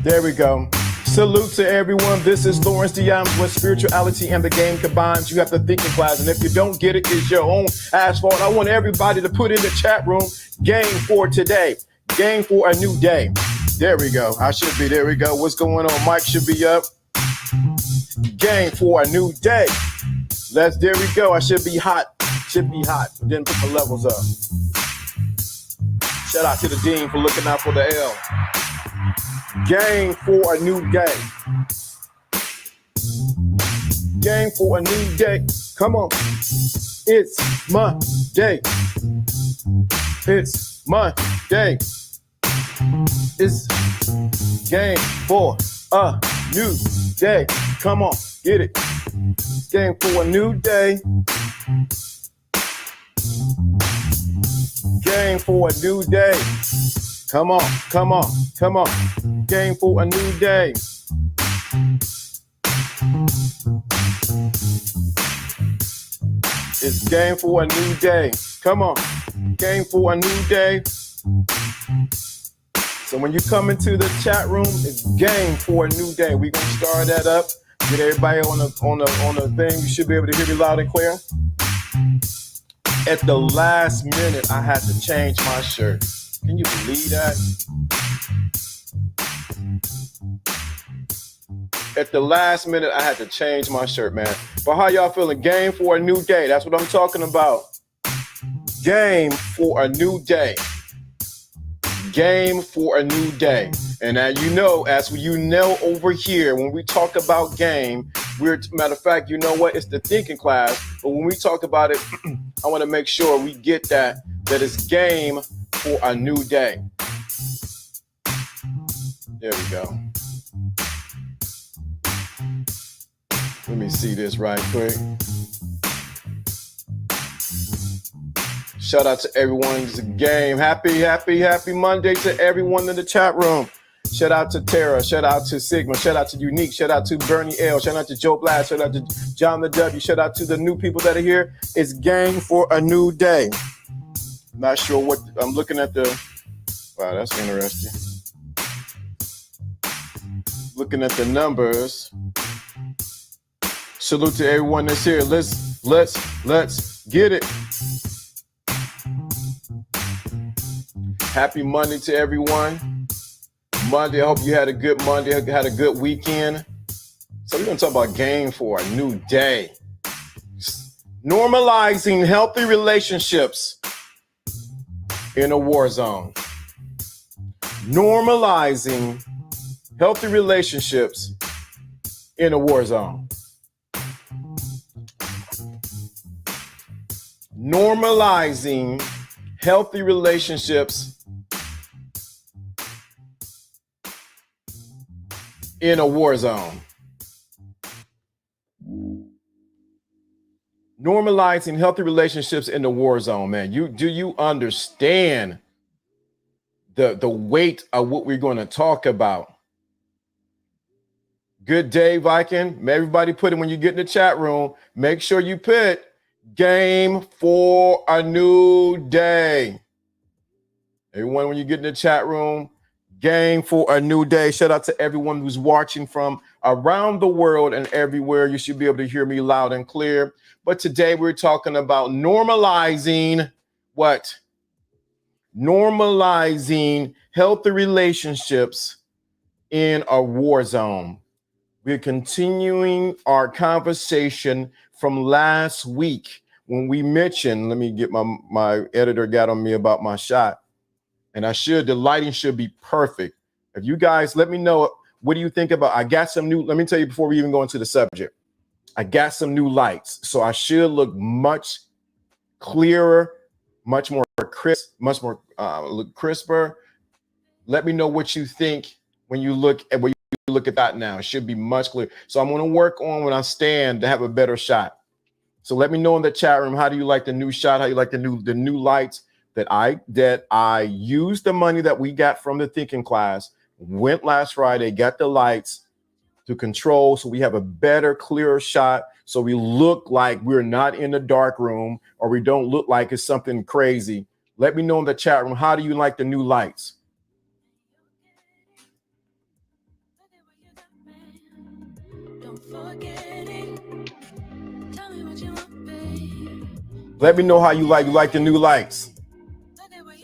There we go. Salute to everyone. This is Lawrence Diams, where spirituality and the game combines. You have the thinking class, and if you don't get it, it's your own asphalt. I want everybody to put in the chat room, game for today, game for a new day. There we go. I should be. There we go. What's going on? Mike should be up. Game for a new day. There we go. I should be hot. Should be hot. Didn't put the levels up. Shout out to the dean for looking out for the L. Game for a new day. Game for a new day. Come on. It's Monday. It's Monday. It's game for a new day. Come on, get it. Game for a new day. Game for a new day. Come on, come on, come on. Game for a new day. It's game for a new day. Come on. Game for a new day. So when you come into the chat room, it's game for a new day. We're gonna start that up. Get everybody on the thing. You should be able to hear me loud and clear. At the last minute, I had to change my shirt. Can you believe that? At the last minute, I had to change my shirt, man. But how y'all feeling? Game for a new day. That's what I'm talking about. Game for a new day. Game for a new day. And as you know over here, when we talk about game, matter of fact, you know what? It's the thinking class. But when we talk about it, I want to make sure we get that it's game for a new day. There we go. Let me see this right quick. Shout out to everyone. It's a game. Happy Monday to everyone in the chat room. Shout out to Tara. Shout out to Sigma. Shout out to Unique. Shout out to Bernie L. Shout out to Joe Blast. Shout out to John the W. Shout out to the new people that are here. It's game for a new day. Not sure what I'm looking at the. Wow, that's interesting. Looking at the numbers. Salute to everyone that's here. Let's get it. Happy Monday to everyone. Monday, I hope you had a good Monday, had a good weekend. So we're going to talk about game for a new day. Normalizing healthy relationships in a war zone. Normalizing healthy relationships in a war zone. Normalizing healthy relationships in a war zone. Normalizing healthy relationships in the war zone, man. Do you understand the weight of what we're going to talk about? Good day, Viking. Everybody put it when you get in the chat room. Make sure you put game for a new day. Everyone, when you get in the chat room, game for a new day. Shout out to everyone who's watching from around the world and everywhere. You should be able to hear me loud and clear. But today we're talking about normalizing what? Normalizing healthy relationships in a war zone. We're continuing our conversation from last week when we mentioned, let me get my editor got on me about my shot. And the lighting should be perfect. If you guys let me know, what do you think about, I got some new, let me tell you before we even go into the subject, I got some new lights. So I should look much clearer, much more crisp, much more look crisper. Let me know what you think when you look at that now. It should be much clearer. So I'm going to work on when I stand to have a better shot. So let me know in the chat room, how do you like the new shot? How you like the new lights? That I used the money that we got from the thinking class, went last Friday, got the lights to control so we have a better, clearer shot, so we look like we're not in the dark room or we don't look like it's something crazy. Let me know in the chat room, how do you like the new lights? Let me know how you like the new lights.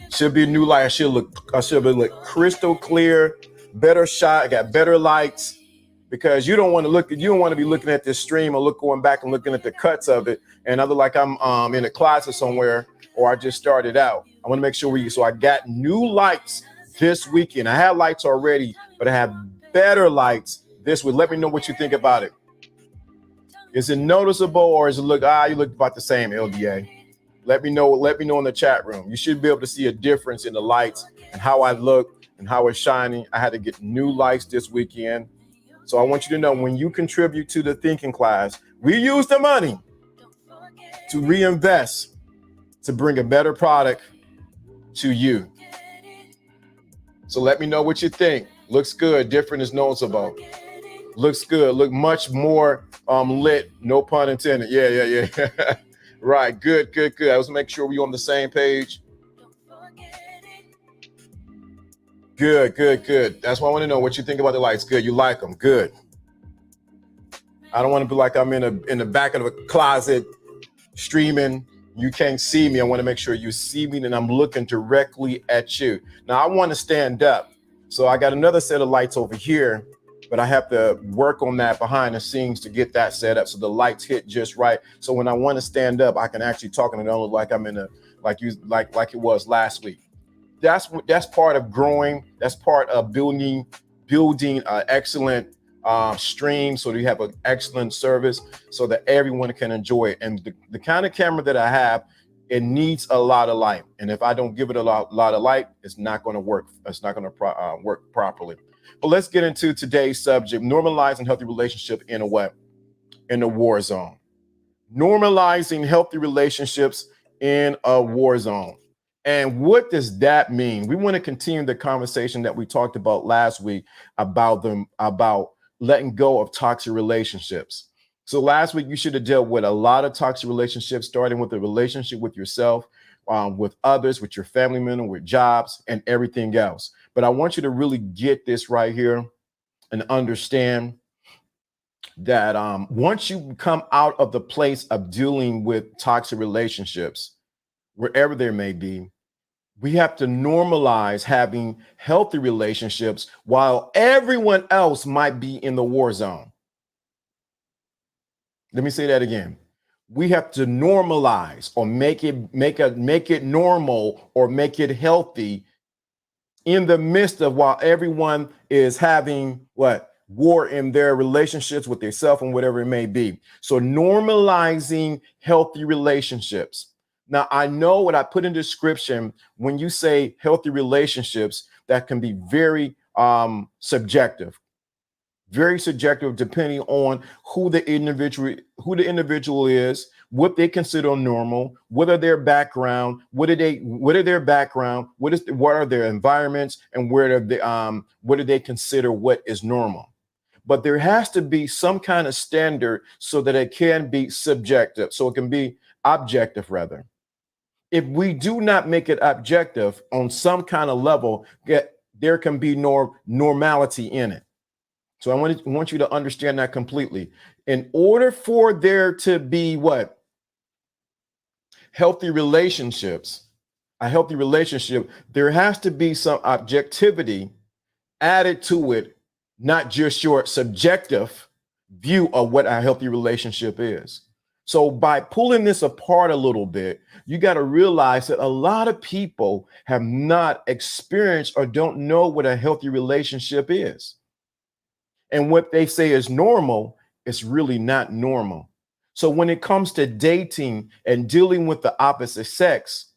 Should be a new light. I should be look crystal clear, better shot. I got better lights because you don't want to be looking at this stream or going back and looking at the cuts of it. And I look like I'm in a closet somewhere or I just started out. I want to make sure so I got new lights this weekend. I had lights already, but I have better lights this week. Let me know what you think about it. Is it noticeable or is it you look about the same, LDA? Let me know in the chat room. You should be able to see a difference in the lights and how I look and how it's shining. I had to get new lights this weekend. So I want you to know when you contribute to the thinking class, we use the money to reinvest to bring a better product to you. So let me know what you think. Looks good. Different is noticeable. Looks good. Look much more lit. No pun intended. Yeah. Right. Good. I was make sure we're on the same page. Good. That's why I want to know what you think about the lights. Good. You like them. Good. I don't want to be like I'm in the back of a closet streaming. You can't see me. I want to make sure you see me and I'm looking directly at you. Now I want to stand up. So I got another set of lights over here, but I have to work on that behind the scenes to get that set up so the lights hit just right. So when I want to stand up, I can actually talk and it don't look like I'm like it was last week. That's part of growing. That's part of building an excellent stream so that you have an excellent service so that everyone can enjoy it. And the kind of camera that I have, it needs a lot of light. And if I don't give it a lot of light, it's not going to work. It's not going to work properly. But let's get into today's subject: normalizing healthy relationship in a war zone. Normalizing healthy relationships in a war zone. And what does that mean? We want to continue the conversation that we talked about last week about letting go of toxic relationships. So last week, you should have dealt with a lot of toxic relationships, starting with the relationship with yourself, with others, with your family member, with jobs, and everything else. But I want you to really get this right here and understand that once you come out of the place of dealing with toxic relationships, wherever there may be, we have to normalize having healthy relationships while everyone else might be in the war zone. Let me say that again. We have to normalize or make it normal or make it healthy in the midst of while everyone is having war in their relationships with themselves and whatever it may be. So normalizing healthy relationships. Now, I know what I put in the description when you say healthy relationships, that can be very subjective. Very subjective, depending on who the individual is, what they consider normal, what are their background, what are their background, what are their environments, and what do they consider what is normal. But there has to be some kind of standard so that it can be subjective, so it can be objective rather. If we do not make it objective on some kind of level, there can be no normality in it. So I want you to understand that completely. In order for there to be healthy relationships, a healthy relationship, there has to be some objectivity added to it, not just your subjective view of what a healthy relationship is. So by pulling this apart a little bit, you got to realize that a lot of people have not experienced or don't know what a healthy relationship is. And what they say is normal, it's really not normal. So when it comes to dating and dealing with the opposite sex,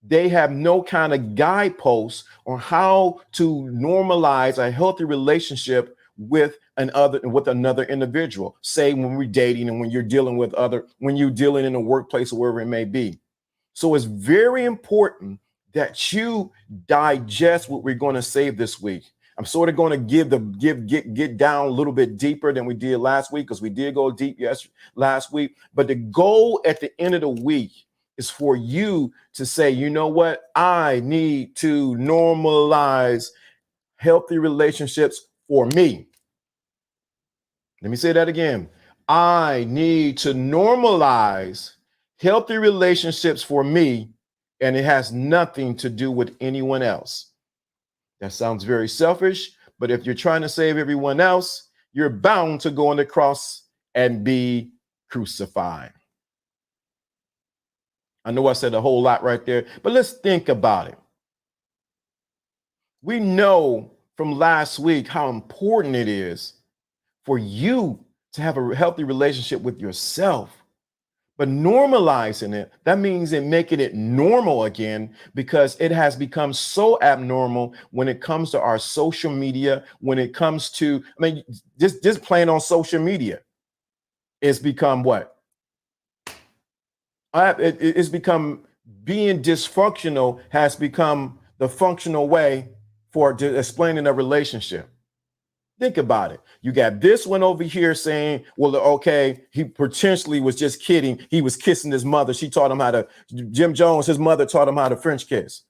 they have no kind of guideposts on how to normalize a healthy relationship with another individual. Say when we're dating and when you're dealing in a workplace or wherever it may be. So it's very important that you digest what we're going to say this week. I'm sort of going to get down a little bit deeper than we did last week, because we did go deep last week. But the goal at the end of the week is for you to say, you know what? I need to normalize healthy relationships for me. Let me say that again. I need to normalize healthy relationships for me, and it has nothing to do with anyone else. That sounds very selfish, but if you're trying to save everyone else, you're bound to go on the cross and be crucified. I know I said a whole lot right there, but let's think about it. We know from last week how important it is for you to have a healthy relationship with yourself. But normalizing it, that means in making it normal again, because it has become so abnormal when it comes to our social media, when it comes to, I mean, just playing on social media. It's become what? It's become, being dysfunctional has become the functional way for explaining a relationship. Think about it. You got this one over here saying, well, okay, he potentially was just kidding. He was kissing his mother. She taught him how to, Jim Jones, his mother taught him how to French kiss.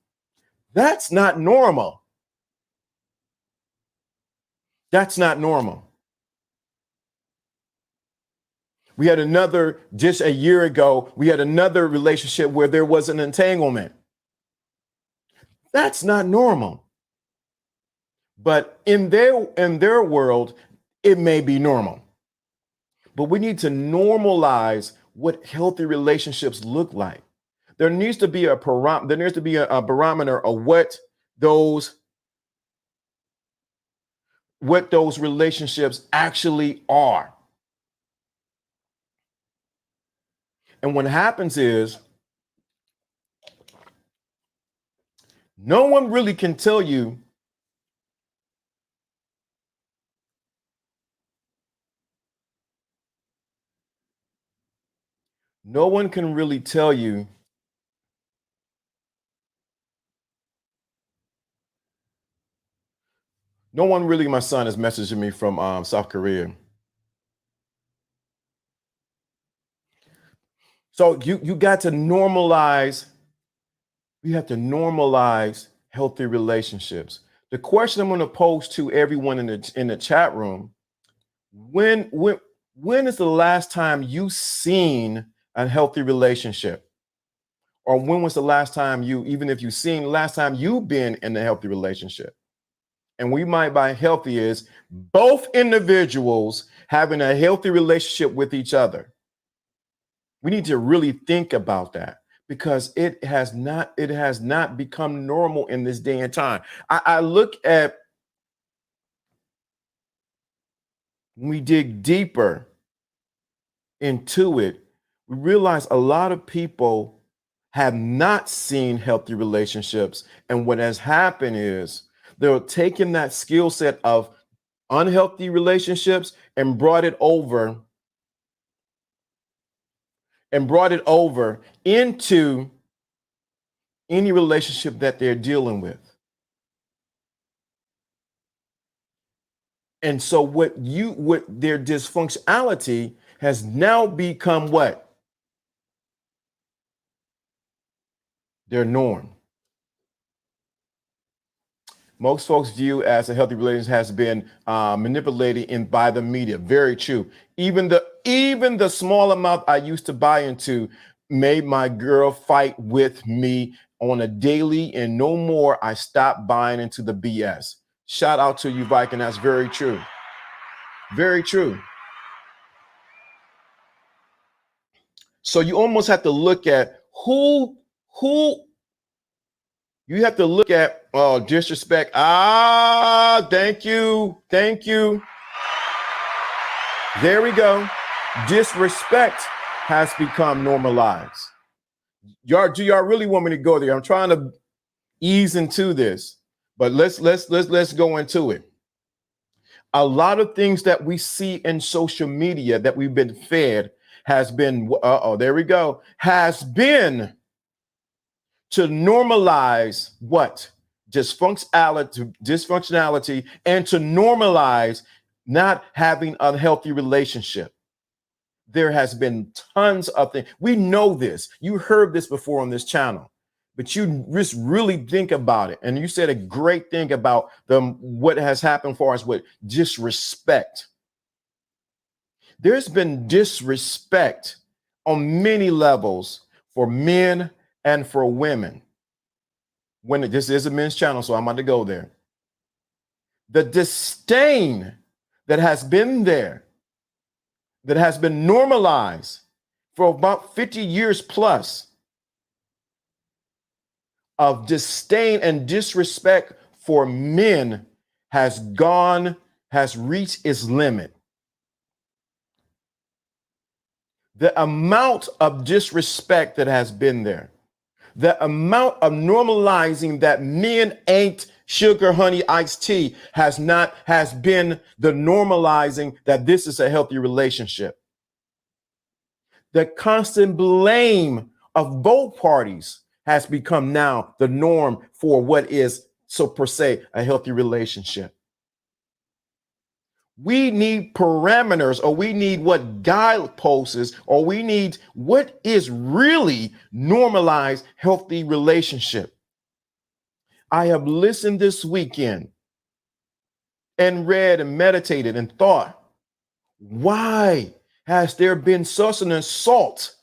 That's not normal. That's not normal. We had another, just a year ago, we had another relationship where there was an entanglement. That's not normal. But in their world, it may be normal. But we need to normalize what healthy relationships look like. There needs to be a barometer of what those relationships actually are. And what happens is, no one really can tell you no one can really tell you no one really, my son is messaging me from South Korea. So you got to normalize, you have to normalize healthy relationships. The question I'm going to pose to everyone in the chat room, when is the last time you seen a healthy relationship? Or when was the last time even if you've seen, last time you've been in a healthy relationship? And we might by healthy is both individuals having a healthy relationship with each other. We need to really think about that, because it has not become normal in this day and time. I look at, when we dig deeper into it, we realize a lot of people have not seen healthy relationships. And what has happened is they're taking that skill set of unhealthy relationships and brought it over into any relationship that they're dealing with. And so what their dysfunctionality has now become what? Their norm. Most folks view as a healthy relationship has been manipulated by the media. Very true. Even the small amount I used to buy into made my girl fight with me on a daily, and no more. I stopped buying into the BS. Shout out to you, Viking. That's very true. Very true. So you almost have to look at who you have to look at. Oh, disrespect. Thank you. There we go. Disrespect has become normalized. Do y'all really want me to go there? I'm trying to ease into this, but let's go into it. A lot of things that we see in social media that we've been fed has been, there we go, has been to normalize what? Dysfunctionality, and to normalize not having a healthy relationship. There has been tons of things. We know this. You heard this before on this channel, but you just really think about it. And you said a great thing about what has happened for us with disrespect. There's been disrespect on many levels for men and for women. When this is a men's channel, so I'm about to go there. The disdain that has been there, that has been normalized for about 50 years plus, of disdain and disrespect for men has reached its limit. The amount of disrespect that has been there, the amount of normalizing that men ain't sugar, honey, iced tea has been the normalizing that this is a healthy relationship. The constant blame of both parties has become now the norm for what is, so per se, a healthy relationship. We need parameters, or we need what guideposts, or we need what is really normalized healthy relationship. I have listened this weekend and read and meditated and thought, why has there been such an assault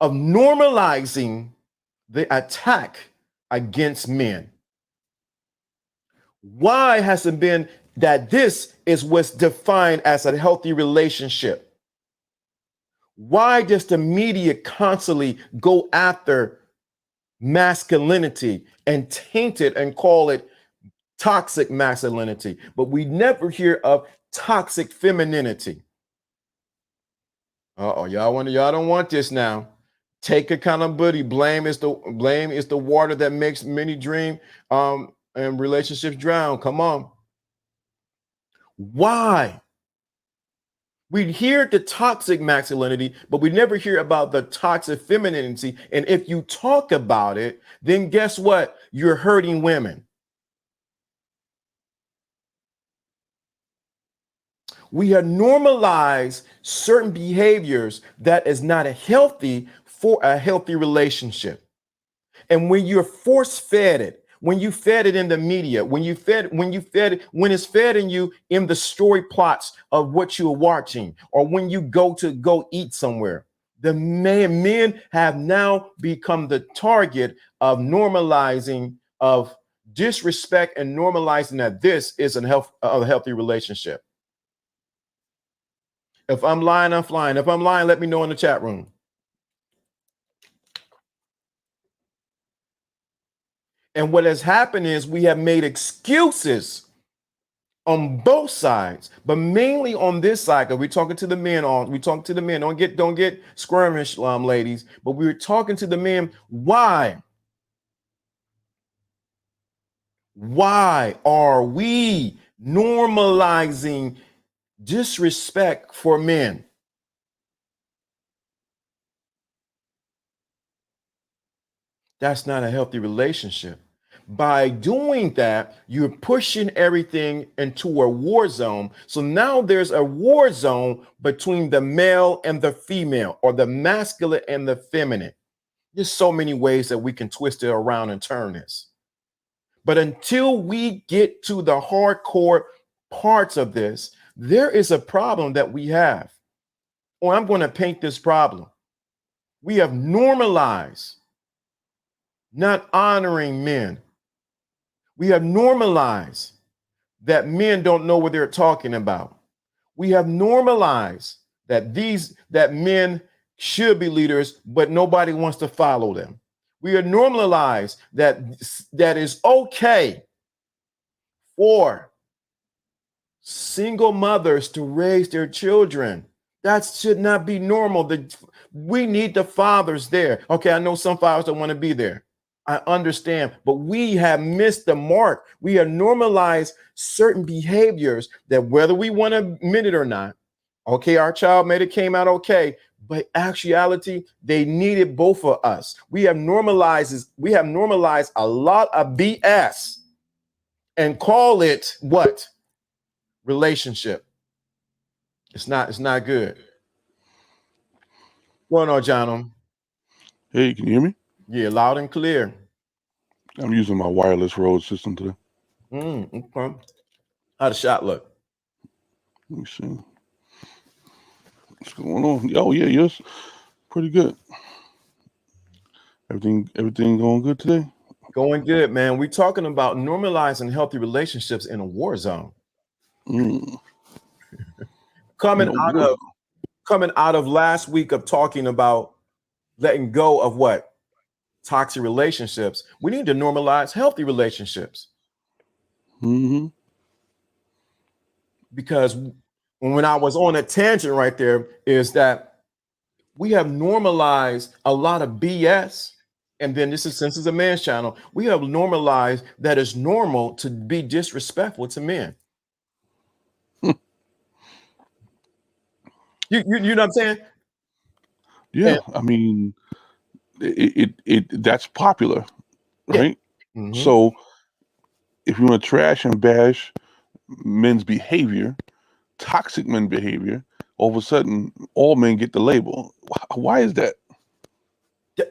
of normalizing the attack against men? Why has it been that this is what's defined as a healthy relationship? Why does the media constantly go after masculinity and taint it and call it toxic masculinity, but we never hear of toxic femininity? Y'all don't want this now. Take accountability. Blame is the water that makes many dream and relationships drown. Come on. Why? We hear the toxic masculinity, but we never hear about the toxic femininity. And if you talk about it, then guess what? You're hurting women. We have normalized certain behaviors that is not healthy for a healthy relationship. And when you're force fed it, when you fed it in the media, when it's fed in you in the story plots of what you're watching, or when you go eat somewhere, the men have now become the target of normalizing of disrespect and normalizing that this is a healthy relationship. If I'm lying, I'm flying. If I'm lying, let me know in the chat room. And what has happened is we have made excuses on both sides, but mainly on this side, because we're talking to the men. Don't get skirmish, ladies. But we're talking to the men. Why? Why are we normalizing disrespect for men? That's not a healthy relationship. By doing that, you're pushing everything into a war zone. So now there's a war zone between the male and the female, or the masculine and the feminine. There's so many ways that we can twist it around and turn this. But until we get to the hardcore parts of this, there is a problem that we have. Or I'm going to paint this problem. We have normalized not honoring men. We have normalized that men don't know what they're talking about. We have normalized that men should be leaders, but nobody wants to follow them. We are normalized that is okay for single mothers to raise their children. That should not be normal. We need the fathers there. Okay, I know some fathers don't want to be there. I understand, but we have missed the mark. We have normalized certain behaviors that, whether we want to admit it or not, okay, our child came out okay, but actuality, they needed both of us. We have normalized a lot of BS and call it what? Relationship. It's not good. What's going on, John? Hey, can you hear me? Yeah, loud and clear. I'm using my wireless Rode system today. Okay. How'd the shot look? Let me see. What's going on? Oh yeah, yes, pretty good. Everything going good today? Going good, man. We're talking about normalizing healthy relationships in a war zone. Mm, Coming no out war of coming out of last week of talking about letting go of what? Toxic relationships. We need to normalize healthy relationships Mm-hmm. because when I was on a tangent right there, is that we have normalized a lot of BS. And then this is since it's a man's channel, we have normalized that it's normal to be disrespectful to men. You know what I'm saying? Yeah, And I mean, it that's popular, yeah. right? Mhm. So if you want to trash and bash men's behavior, toxic men behavior, all of a sudden all men get the label. Why is that? Yeah.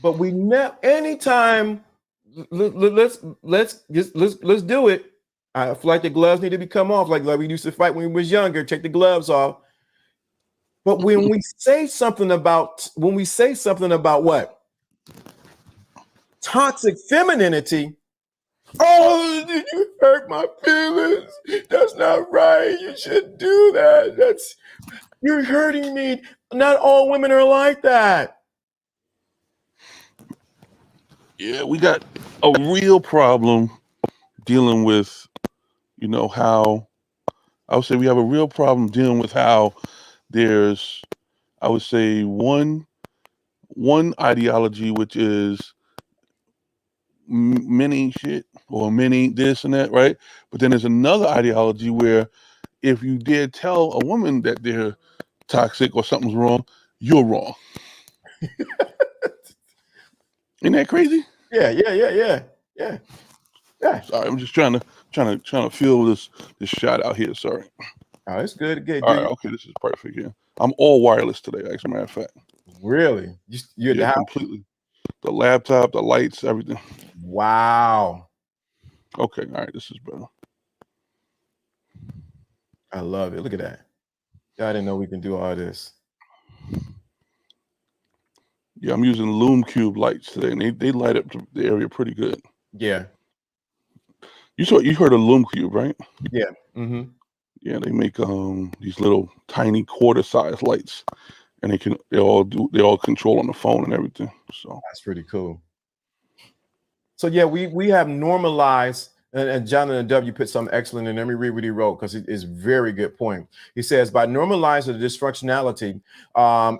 But we never anytime let's do it. I feel like the gloves need to be come off like we used to fight when we was younger. Take the gloves off. But when we say something about what toxic femininity, oh, did you hurt my feelings? That's not right. You shouldn't do that. You're hurting me. Not all women are like that. Yeah, we got a real problem dealing with, how I would say we have a real problem dealing with how there's, I would say, one ideology which is many shit or many this and that, right? But then there's another ideology where if you dare tell a woman that they're toxic or something's wrong, you're wrong. Isn't that crazy? Yeah. Sorry, I'm just trying to feel this shot out here. Sorry. Oh, it's good. Good. All right, okay, this is perfect. Yeah, I'm all wireless today. As a matter of fact, Really? You at the yeah, house? completely. The laptop, the lights, everything. Wow. Okay, all right, this is better. I love it. Look at that. I didn't know we can do all this. Yeah, I'm using Lume Cube lights today, and they light up the area pretty good. Yeah. You heard of Lume Cube, right? Yeah. Mm-hmm. Yeah, they make these little tiny quarter-size lights, and they all control on the phone and everything. So That's pretty cool. So yeah, we have normalized, and Jonathan W put something excellent in. Let me read what he wrote because it is very good point. He says by normalizing the dysfunctionality,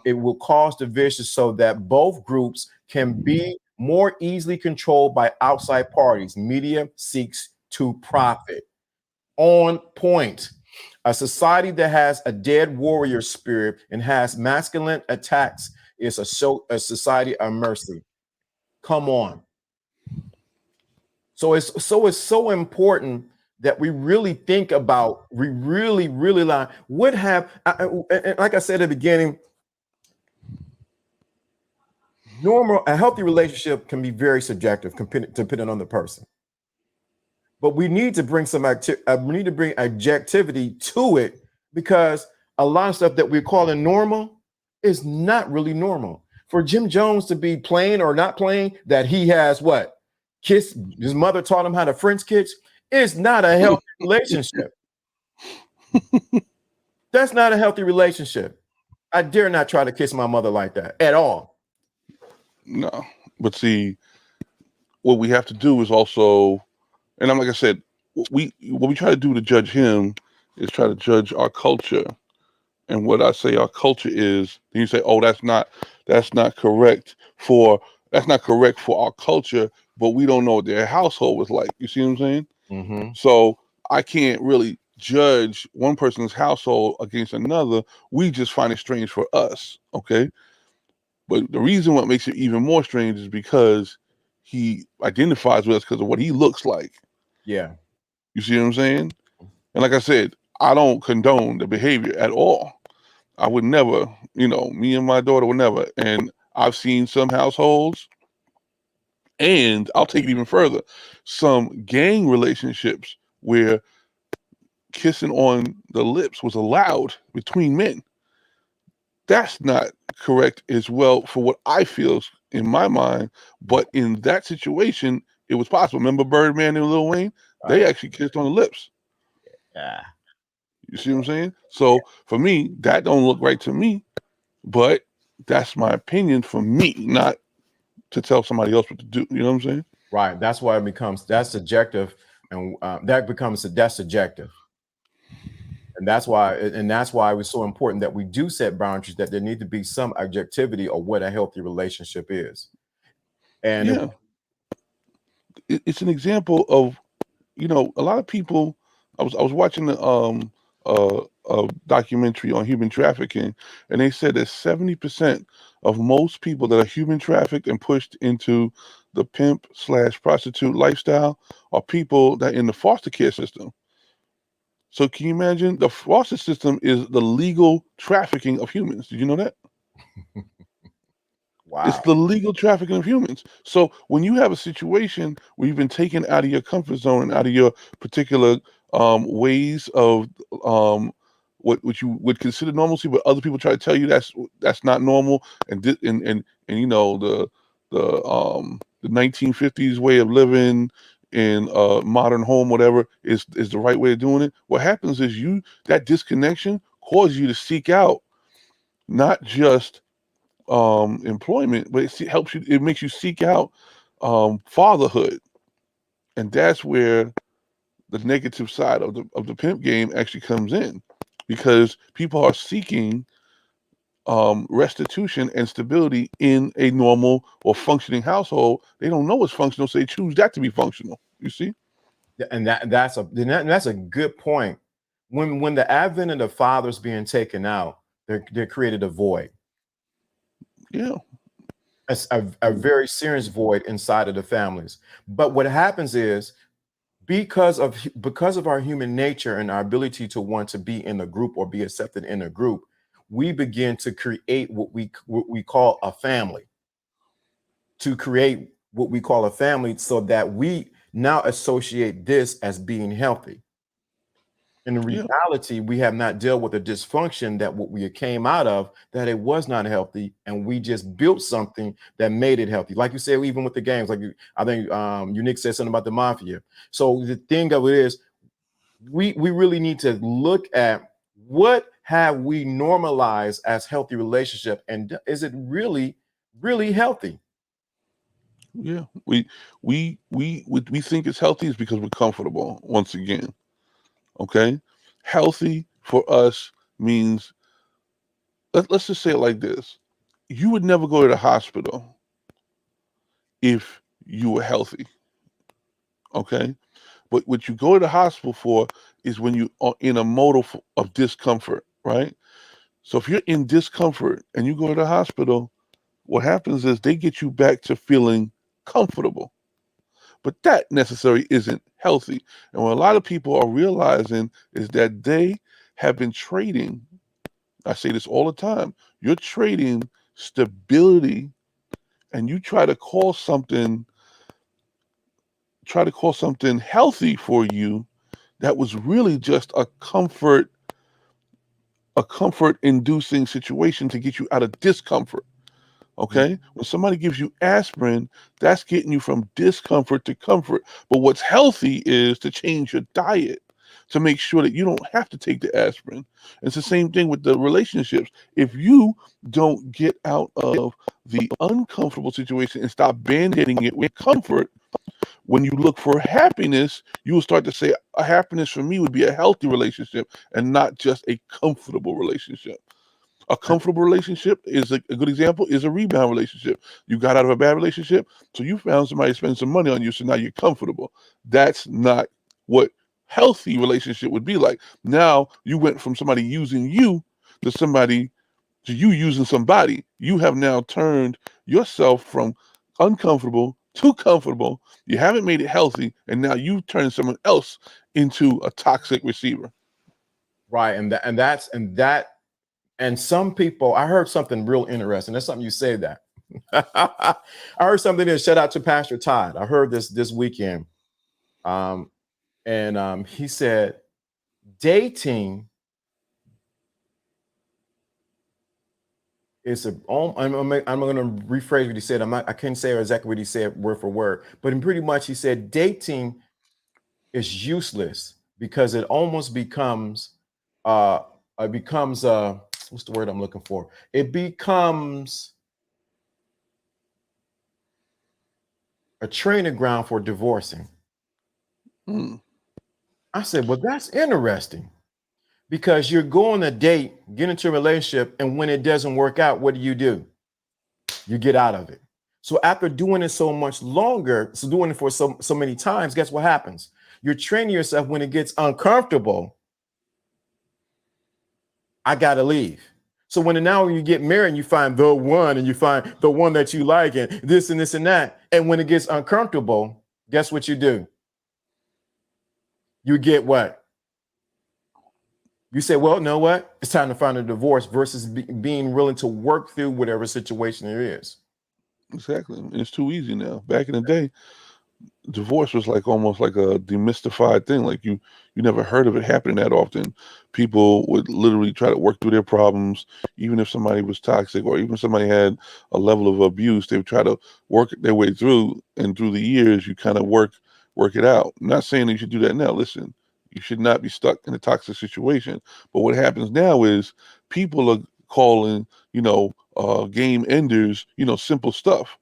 it will cause division so that both groups can be more easily controlled by outside parties. Media seeks to profit. On point. A society that has a dead warrior spirit and has masculine attacks is a society of mercy. Come on. So it's so important that we really think about, we really like what have and like I said at the beginning, a healthy relationship can be very subjective depending on the person. But we need to bring we need to bring objectivity to it because a lot of stuff that we're calling normal is not really normal. For Jim Jones to be playing or not playing that he has what? Kiss, his mother taught him how to French kiss, is not a healthy relationship. That's not a healthy relationship. I dare not try to kiss my mother like that at all. no, but see, what we have to do is also, and I'm like I said, what we try to do to judge him is try to judge our culture. And what I say our culture is, then you say, oh, that's not correct for our culture, but we don't know what their household was like. You see what I'm saying? Mm-hmm. So I can't really judge one person's household against another. We just find it strange for us, okay? But the reason what makes it even more strange is because he identifies with us because of what he looks like. Yeah. You see what I'm saying? And like I said, I don't condone the behavior at all. I would never, me and my daughter would never. And I've seen some households, and I'll take it even further, some gang relationships where kissing on the lips was allowed between men. That's not correct as well for what I feel in my mind. But in that situation, it was possible. Remember Birdman and Lil Wayne? They actually kissed on the lips. Yeah. You see what I'm saying? So for me, that don't look right to me. But that's my opinion for me, not to tell somebody else what to do. You know what I'm saying? Right. That's why it becomes that's subjective, and that's subjective. And that's why it was so important that we do set boundaries, that there need to be some objectivity of what a healthy relationship is. And Yeah. It's an example of, a lot of people. I was watching a documentary on human trafficking, and they said that 70% of most people that are human trafficked and pushed into the pimp/prostitute lifestyle are people that in the foster care system. So can you imagine? The foster system is the legal trafficking of humans. Did you know that? It's wow. the legal trafficking of humans. So when you have a situation where you've been taken out of your comfort zone and out of your particular ways of what you would consider normalcy, but other people try to tell you that's not normal, and the 1950s way of living in a modern home, whatever, is the right way of doing it. What happens is that disconnection causes you to seek out not just employment, but it makes you seek out fatherhood. And that's where the negative side of the pimp game actually comes in, because people are seeking restitution and stability in a normal or functioning household. They don't know it's functional, so they choose that to be functional. You see? And that's a good point. When the advent of the fathers being taken out, they created a void. Yeah. A very serious void inside of the families. But what happens is, because of our human nature and our ability to want to be in a group or be accepted in a group, we begin to create what we call a family. To create what we call a family, so that we now associate this as being healthy. In Yeah. reality, we have not dealt with the dysfunction that what we came out of, that it was not healthy, and we just built something that made it healthy. Like you said, even with the games, like I think Unique said something about the mafia. So the thing of it is, we really need to look at what have we normalized as healthy relationship, and is it really healthy? Yeah. We think it's healthy is because we're comfortable. Once again, okay, healthy for us means, let's just say it like this: you would never go to the hospital if you were healthy, okay? But what you go to the hospital for is when you are in a mode of discomfort, right? So if you're in discomfort and you go to the hospital, what happens is they get you back to feeling comfortable. But that necessarily isn't healthy. And what a lot of people are realizing is that they have been trading, I say this all the time, you're trading stability, and you try to call something healthy for you that was really just a comfort inducing situation to get you out of discomfort. Okay? When somebody gives you aspirin, that's getting you from discomfort to comfort. But what's healthy is to change your diet to make sure that you don't have to take the aspirin. It's the same thing with the relationships. If you don't get out of the uncomfortable situation and stop band-aiding it with comfort, when you look for happiness, you will start to say, a happiness for me would be a healthy relationship and not just a comfortable relationship. A comfortable relationship is a good example, is a rebound relationship. You got out of a bad relationship, so you found somebody to spend some money on you, so now you're comfortable. That's not what healthy relationship would be like. Now you went from somebody using you to you using somebody. You have now turned yourself from uncomfortable to comfortable. You haven't made it healthy, and now you turn someone else into a toxic receiver. Right. And some people, I heard something real interesting. That's something you say that. I heard something that, shout out to Pastor Todd. I heard this weekend. And he said, dating is I'm going to rephrase what he said. I can't say exactly what he said word for word, but in pretty much he said dating is useless because it almost becomes what's the word I'm looking for? It becomes a training ground for divorcing. Mm. I said, well, that's interesting because you're going to date, get into a relationship, and when it doesn't work out, what do? You get out of it. So after doing it so much longer, so doing it for so many times, guess what happens? You're training yourself when it gets uncomfortable. I gotta leave. So when you get married and you find the one and you find the one that you like and this and this and that, and when it gets uncomfortable, guess what you do? You get what? You say, well, know what? It's time to find a divorce versus being willing to work through whatever situation it is. Exactly. It's too easy now. Back in the day, divorce was like almost like a demystified thing. Like you never heard of it happening that often. People would literally try to work through their problems, even if somebody was toxic or even somebody had a level of abuse. They would try to work their way through, and through the years, you kind of work it out. I'm not saying that you should do that now. Listen, you should not be stuck in a toxic situation. But what happens now is people are calling, game enders, simple stuff.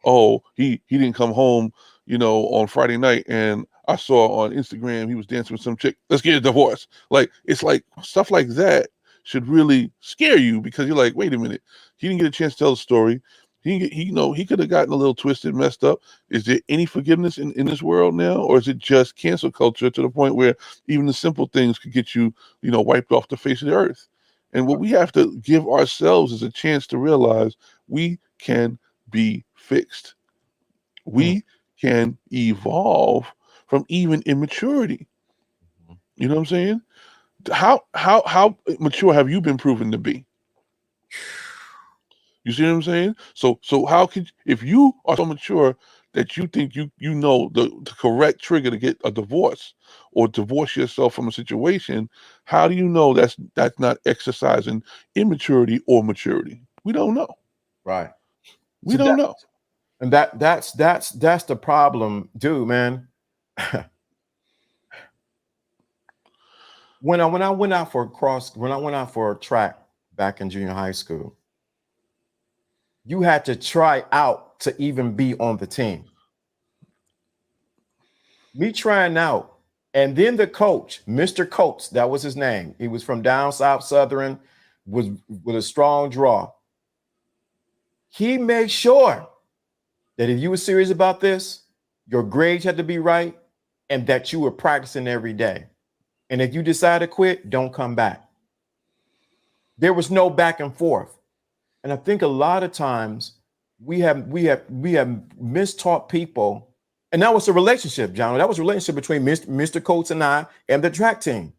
Oh, he didn't come home, on Friday night, and I saw on Instagram he was dancing with some chick. Let's get a divorce. Like, it's like stuff like that should really scare you because you're like, wait a minute, he didn't get a chance to tell the story. He could have gotten a little twisted, messed up. Is there any forgiveness in this world now, or is it just cancel culture to the point where even the simple things could get you, wiped off the face of the earth? And what we have to give ourselves is a chance to realize we can be fixed. We can evolve from even immaturity. You know what I'm saying? How mature have you been proven to be? You see what I'm saying? So how could, if you are so mature that you think you know the correct trigger to get a divorce or divorce yourself from a situation, how do you know that's not exercising immaturity or maturity? We don't know. Right. We don't know. And that's the problem, dude, man. When I went out for track back in junior high school, you had to try out to even be on the team. Me trying out, and then the coach, Mr. Coates, that was his name. He was from down south Southern, was with a strong draw. He made sure that if you were serious about this, your grades had to be right, and that you were practicing every day. And if you decide to quit, don't come back. There was no back and forth. And I think a lot of times we have mistaught people, and that was a relationship, John. That was a relationship between Mr. Coates and I and the track team,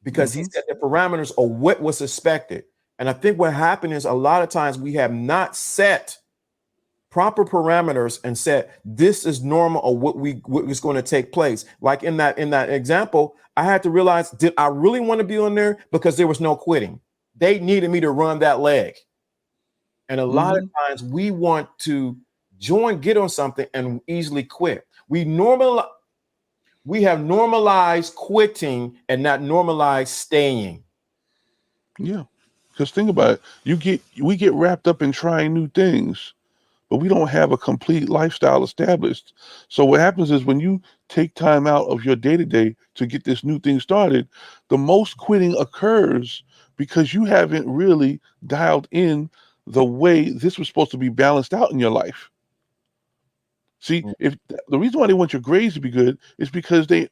because he set the parameters of what was expected. And I think what happened is a lot of times we have not set proper parameters and said this is normal or what is going to take place. Like in that example, I had to realize, did I really want to be on there? Because there was no quitting. They needed me to run that leg. And a lot of times we want to get on something and easily quit. We have normalized quitting and not normalized staying. Yeah. Because think about it, we get wrapped up in trying new things, but we don't have a complete lifestyle established. So what happens is when you take time out of your day-to-day to get this new thing started, the most quitting occurs because you haven't really dialed in the way this was supposed to be balanced out in your life. See, if the reason why they want your grades to be good is because they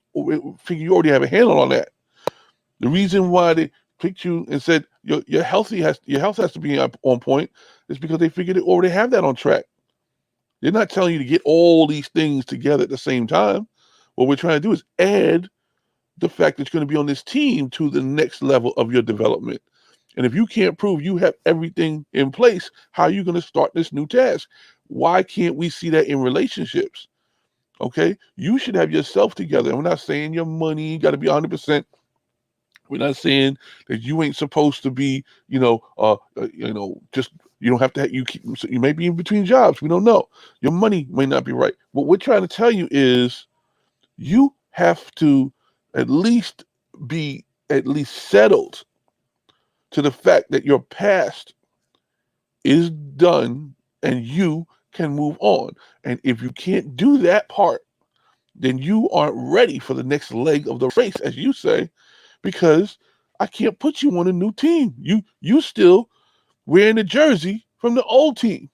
figure you already have a handle on that. The reason why they picked you and said your health has to be on point is because they figured they already have that on track. They're not telling you to get all these things together at the same time. What we're trying to do is add the fact that you're going to be on this team to the next level of your development. And if you can't prove you have everything in place, how are you going to start this new task? Why can't we see that in relationships? Okay, you should have yourself together. And we're not saying your money got to be 100%. We're not saying that you ain't supposed to be, just you don't have to. You may be in between jobs. We don't know. Your money may not be right. What we're trying to tell you is you have to at least be settled to the fact that your past is done and you can move on. And if you can't do that part, then you aren't ready for the next leg of the race, as you say, because I can't put you on a new team. You still wearing the jersey from the old team.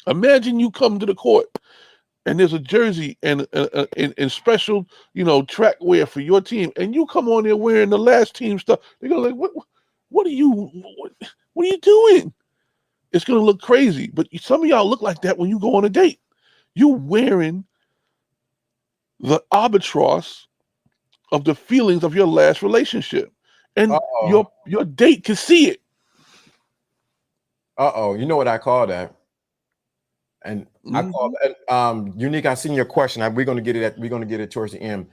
Imagine you come to the court and there's a jersey and special, track wear for your team, and you come on there wearing the last team stuff. They're gonna like, what are you, what are you doing? It's gonna look crazy. But some of y'all look like that when you go on a date. You wearing the albatross of the feelings of your last relationship, and Uh-oh. your date can see it. You know what I call that? And I call that unique. I seen your question. We're gonna get it. We're gonna get it towards the end.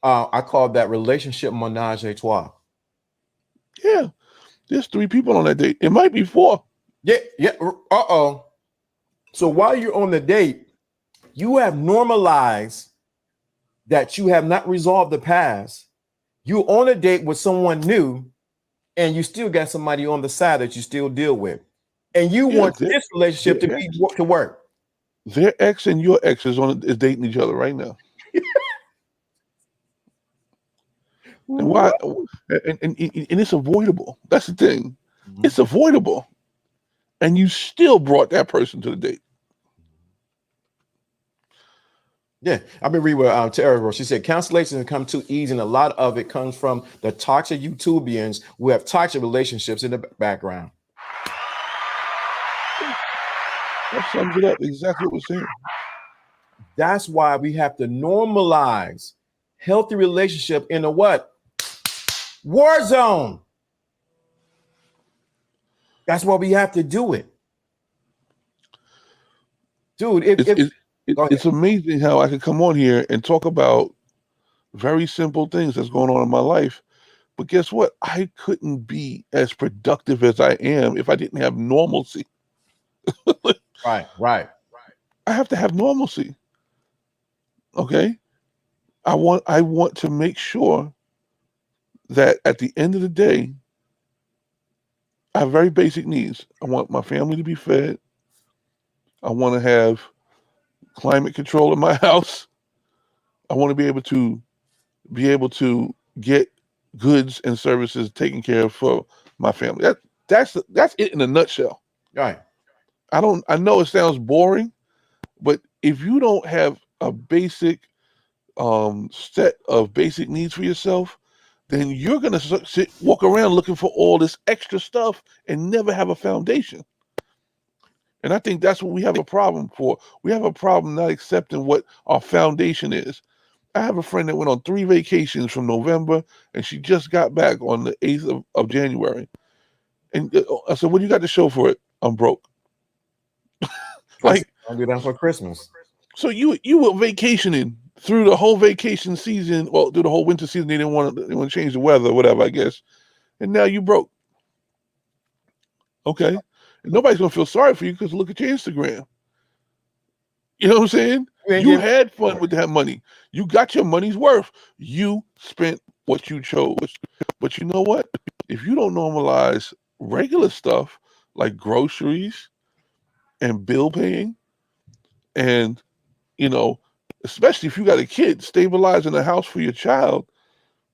I call that relationship menage a trois. Yeah, there's 3 people on that date. It might be 4. Yeah, yeah. So while you're on the date, you have normalized that you have not resolved the past. You're on a date with someone new, and you still got somebody on the side that you still deal with, and you Yeah, want this relationship to work. Their ex and your ex is dating each other right now. And why? And it's avoidable. That's the thing. Mhm. It's avoidable, and you still brought that person to the date. Yeah, I've been reading what Tara wrote. She said cancellations have come too easy, and a lot of it comes from the toxic YouTubians who have toxic relationships in the background. That sums it up. Exactly what we're saying. That's why we have to normalize healthy relationship in a what? War zone. That's why we have to do it. Dude, It's amazing how I can come on here and talk about very simple things that's going on in my life. But guess what? I couldn't be as productive as I am if I didn't have normalcy. right. I have to have normalcy. Okay? I want to make sure that at the end of the day, I have very basic needs. I want my family to be fed. I want to have climate control in my house. I want to be able to get goods and services taken care of for my family. That's it in a nutshell. Right. I know it sounds boring, but if you don't have a basic set of basic needs for yourself, then you're gonna walk around looking for all this extra stuff and never have a foundation. And I think that's what we have a problem for. We have a problem not accepting what our foundation is. I have a friend that went on 3 vacations from November, and she just got back on the 8th of January. And I said, "What do you got to show for it?" I'm broke. Like, I'll do that for Christmas. so you were vacationing through the whole vacation season, well, through the whole winter season. They didn't want to change the weather or whatever, I guess. And now you broke. Okay. And nobody's gonna feel sorry for you because look at your Instagram. You know what I'm saying? You had fun with that money. You got your money's worth. You spent what you chose. But you know what? If you don't normalize regular stuff like groceries and bill paying, and especially if you got a kid, stabilizing a house for your child,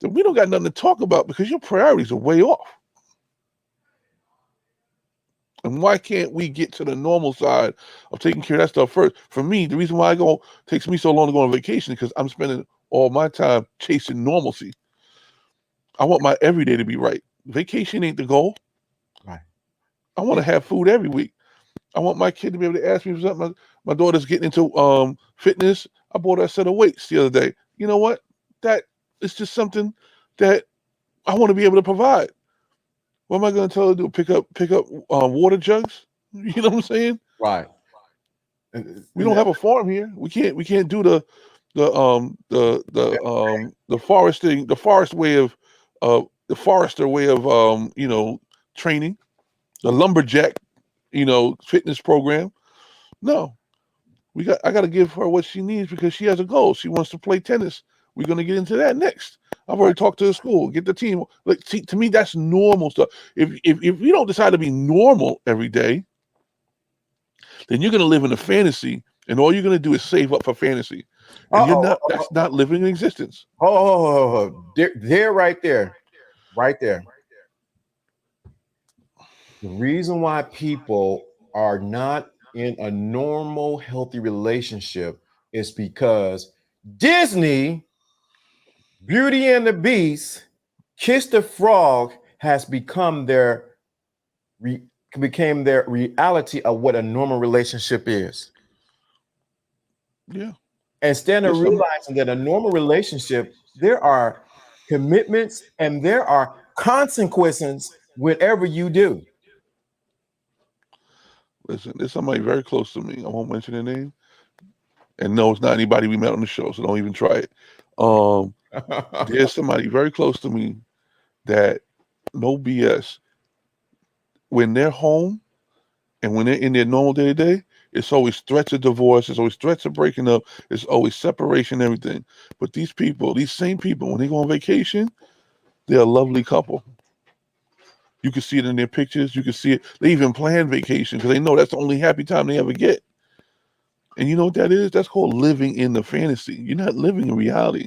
then we don't got nothing to talk about because your priorities are way off. And why can't we get to the normal side of taking care of that stuff first? For me, the reason why takes me so long to go on vacation is because I'm spending all my time chasing normalcy. I want my everyday to be right. Vacation ain't the goal. Right. I want to have food every week. I want my kid to be able to ask me for something. My daughter's getting into fitness. I bought her a set of weights the other day. You know what? That is just something that I want to be able to provide. What am I going to tell her to do? Pick up water jugs? You know what I'm saying? Right. We don't have a farm here. We can't do the foresting, the forest way of the forester way of training, the lumberjack, fitness program. No, I got to give her what she needs because she has a goal. She wants to play tennis. We're going to get into that next. I've already talked to the school, get the team. Like, see, to me, that's normal stuff. If you don't decide to be normal every day, then you're going to live in a fantasy, and all you're going to do is save up for fantasy, and that's not living in existence. There, right there, right there. The reason why people are not in a normal, healthy relationship is because Disney, Beauty and the Beast, Kiss the Frog has become became their reality of what a normal relationship is. Yeah. Instead of realizing that a normal relationship, there are commitments and there are consequences whatever you do. Listen, there's somebody very close to me. I won't mention their name. And no, it's not anybody we met on the show, so don't even try it. There's somebody very close to me that, no BS, when they're home and when they're in their normal day-to-day, it's always threats of divorce, it's always threats of breaking up, it's always separation, everything. But these people, these same people, when they go on vacation, they're a lovely couple. You can see it in their pictures. You can see it. They even plan vacation because they know that's the only happy time they ever get. And you know what that is? That's called living in the fantasy. You're not living in reality.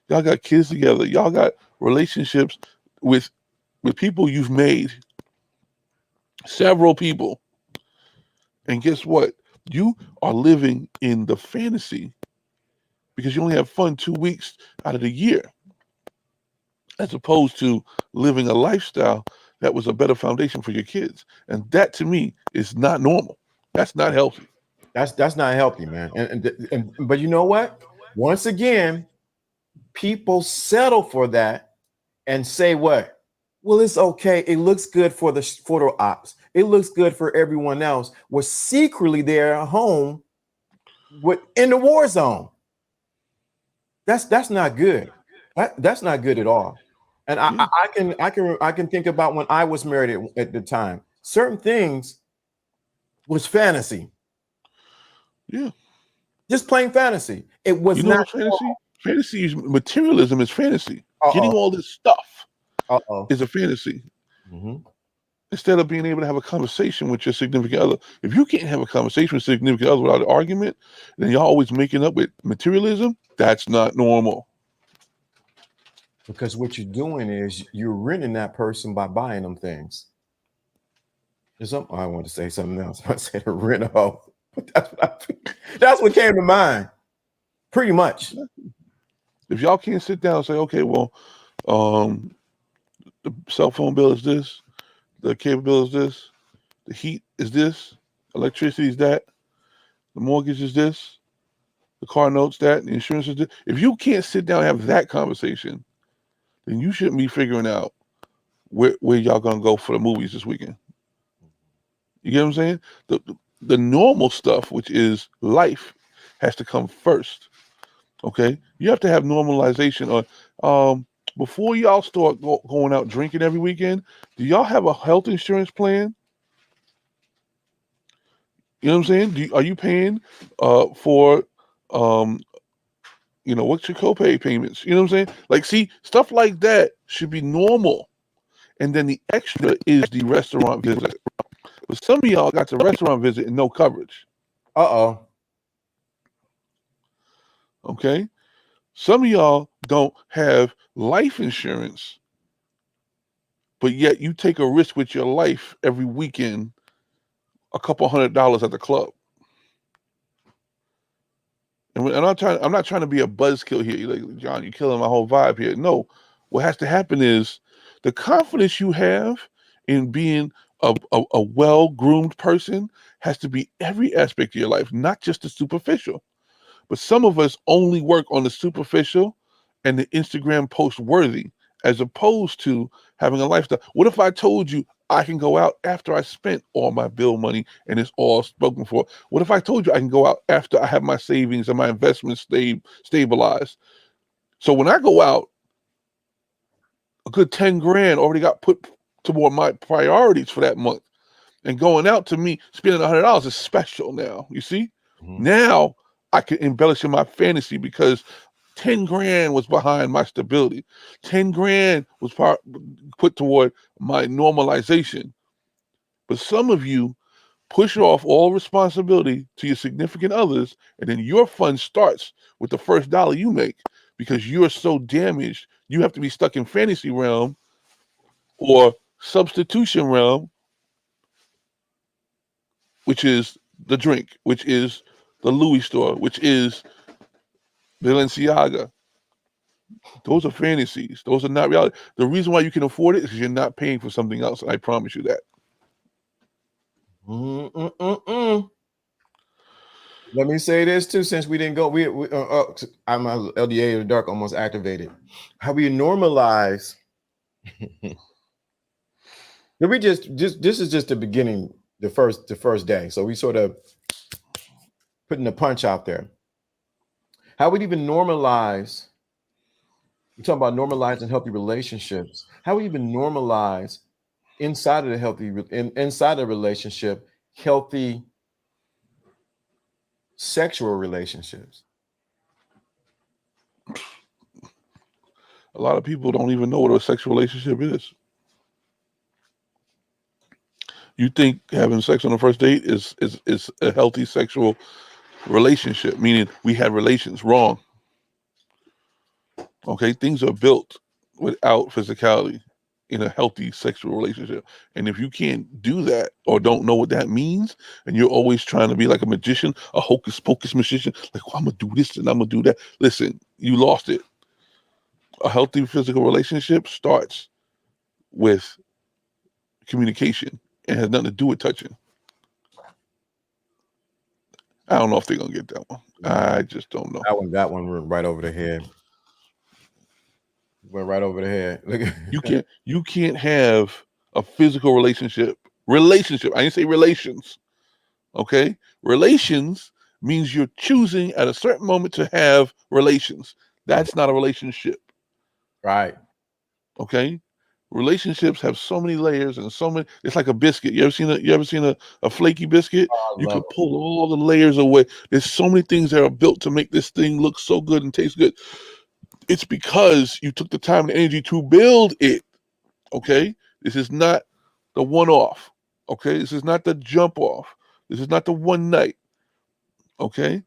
Y'all got kids together. Y'all got relationships with people you've made. Several people. And guess what? You are living in the fantasy because you only have fun 2 weeks out of the year, as opposed to living a lifestyle that was a better foundation for your kids. And that, to me, is not normal. That's not healthy. That's not healthy, man. But you know what? Once again, people settle for that and say what? Well, it's okay. It looks good for the photo ops. It looks good for everyone else. Well, secretly they're at home in the war zone. That's not good. That's not good at all. And I can think about when I was married at the time. Certain things was fantasy. Yeah. Just plain fantasy. It was not not fantasy. Normal. Fantasy is materialism. Is fantasy. Getting all this stuff is a fantasy. Mm-hmm. Instead of being able to have a conversation with your significant other, if you can't have a conversation with significant other without an argument, then you're always making up with materialism. That's not normal. Because what you're doing is you're renting that person by buying them things. I want to say something else. I said a rent-a-hoe. That's what came to mind. Pretty much. If y'all can't sit down and say, okay, well, the cell phone bill is this, the cable bill is this, the heat is this, electricity is that, the mortgage is this, the car notes that, the insurance is this. If you can't sit down and have that conversation, then you shouldn't be figuring out where y'all gonna go for the movies this weekend. You get what I'm saying? The normal stuff, which is life, has to come first. Okay, you have to have normalization on. Before y'all start going out drinking every weekend, do y'all have a health insurance plan? You know what I'm saying? Are you paying for what's your copay payments? You know what I'm saying? Like, see, stuff like that should be normal. And then the extra is the restaurant visit. But some of y'all got the restaurant visit and no coverage. Okay? Some of y'all don't have life insurance, but yet you take a risk with your life every weekend, a couple $100 at the club. And I'm not trying to be a buzzkill here. You're like, John, you're killing my whole vibe here. No, what has to happen is the confidence you have in being a well-groomed person has to be every aspect of your life, not just the superficial. But some of us only work on the superficial and the Instagram post worthy, as opposed to having a lifestyle. What if I told you I can go out after I spent all my bill money and it's all spoken for? What if I told you I can go out after I have my savings and my investments stabilized? So when I go out, a good 10 grand already got put toward my priorities for that month. And going out, to me, spending $100 is special now. You see? Mhm. Now I can embellish in my fantasy because 10 grand was behind my stability. 10 grand was put toward my normalization. But some of you push off all responsibility to your significant others, and then your fund starts with the first dollar you make because you're so damaged. You have to be stuck in fantasy realm or substitution realm, which is the drink, which is the Louis store, which is Balenciaga. Those are fantasies. Those are not reality. The reason why you can afford it is because you're not paying for something else. I promise you that. Let me say this too, since we didn't go, I'm a LDA of the dark almost activated. How we normalize. We just this is just the beginning, the first day. So we sort of putting the punch out there. How would even normalize? We're talking about normalizing healthy relationships. How would even normalize inside of the inside of the relationship, healthy sexual relationships? A lot of people don't even know what a sexual relationship is. You think having sex on the first date is a healthy sexual relationship, meaning we have relations. Wrong. Okay, things are built without physicality in a healthy sexual relationship. And if you can't do that or don't know what that means, and you're always trying to be like a magician, a hocus pocus magician, like, oh, I'm gonna do this and I'm gonna do that. Listen, you lost it. A healthy physical relationship starts with communication and has nothing to do with touching. I don't know if they're gonna get that one. I just don't know. That one went right over the head. Went right over the head. Look at You can't have a physical relationship. Relationship. I didn't say relations. Okay? Relations means you're choosing at a certain moment to have relations. That's not a relationship. right. Okay? Relationships have so many layers and so many. It's like a biscuit. You ever seen a flaky biscuit? Oh, I You can love it. pull all the layers away. There's so many things that are built to make this thing look so good and taste good. It's because you took the time and energy to build it. Okay? This is not the one-off. Okay? This is not the jump off. This is not the one night. Okay?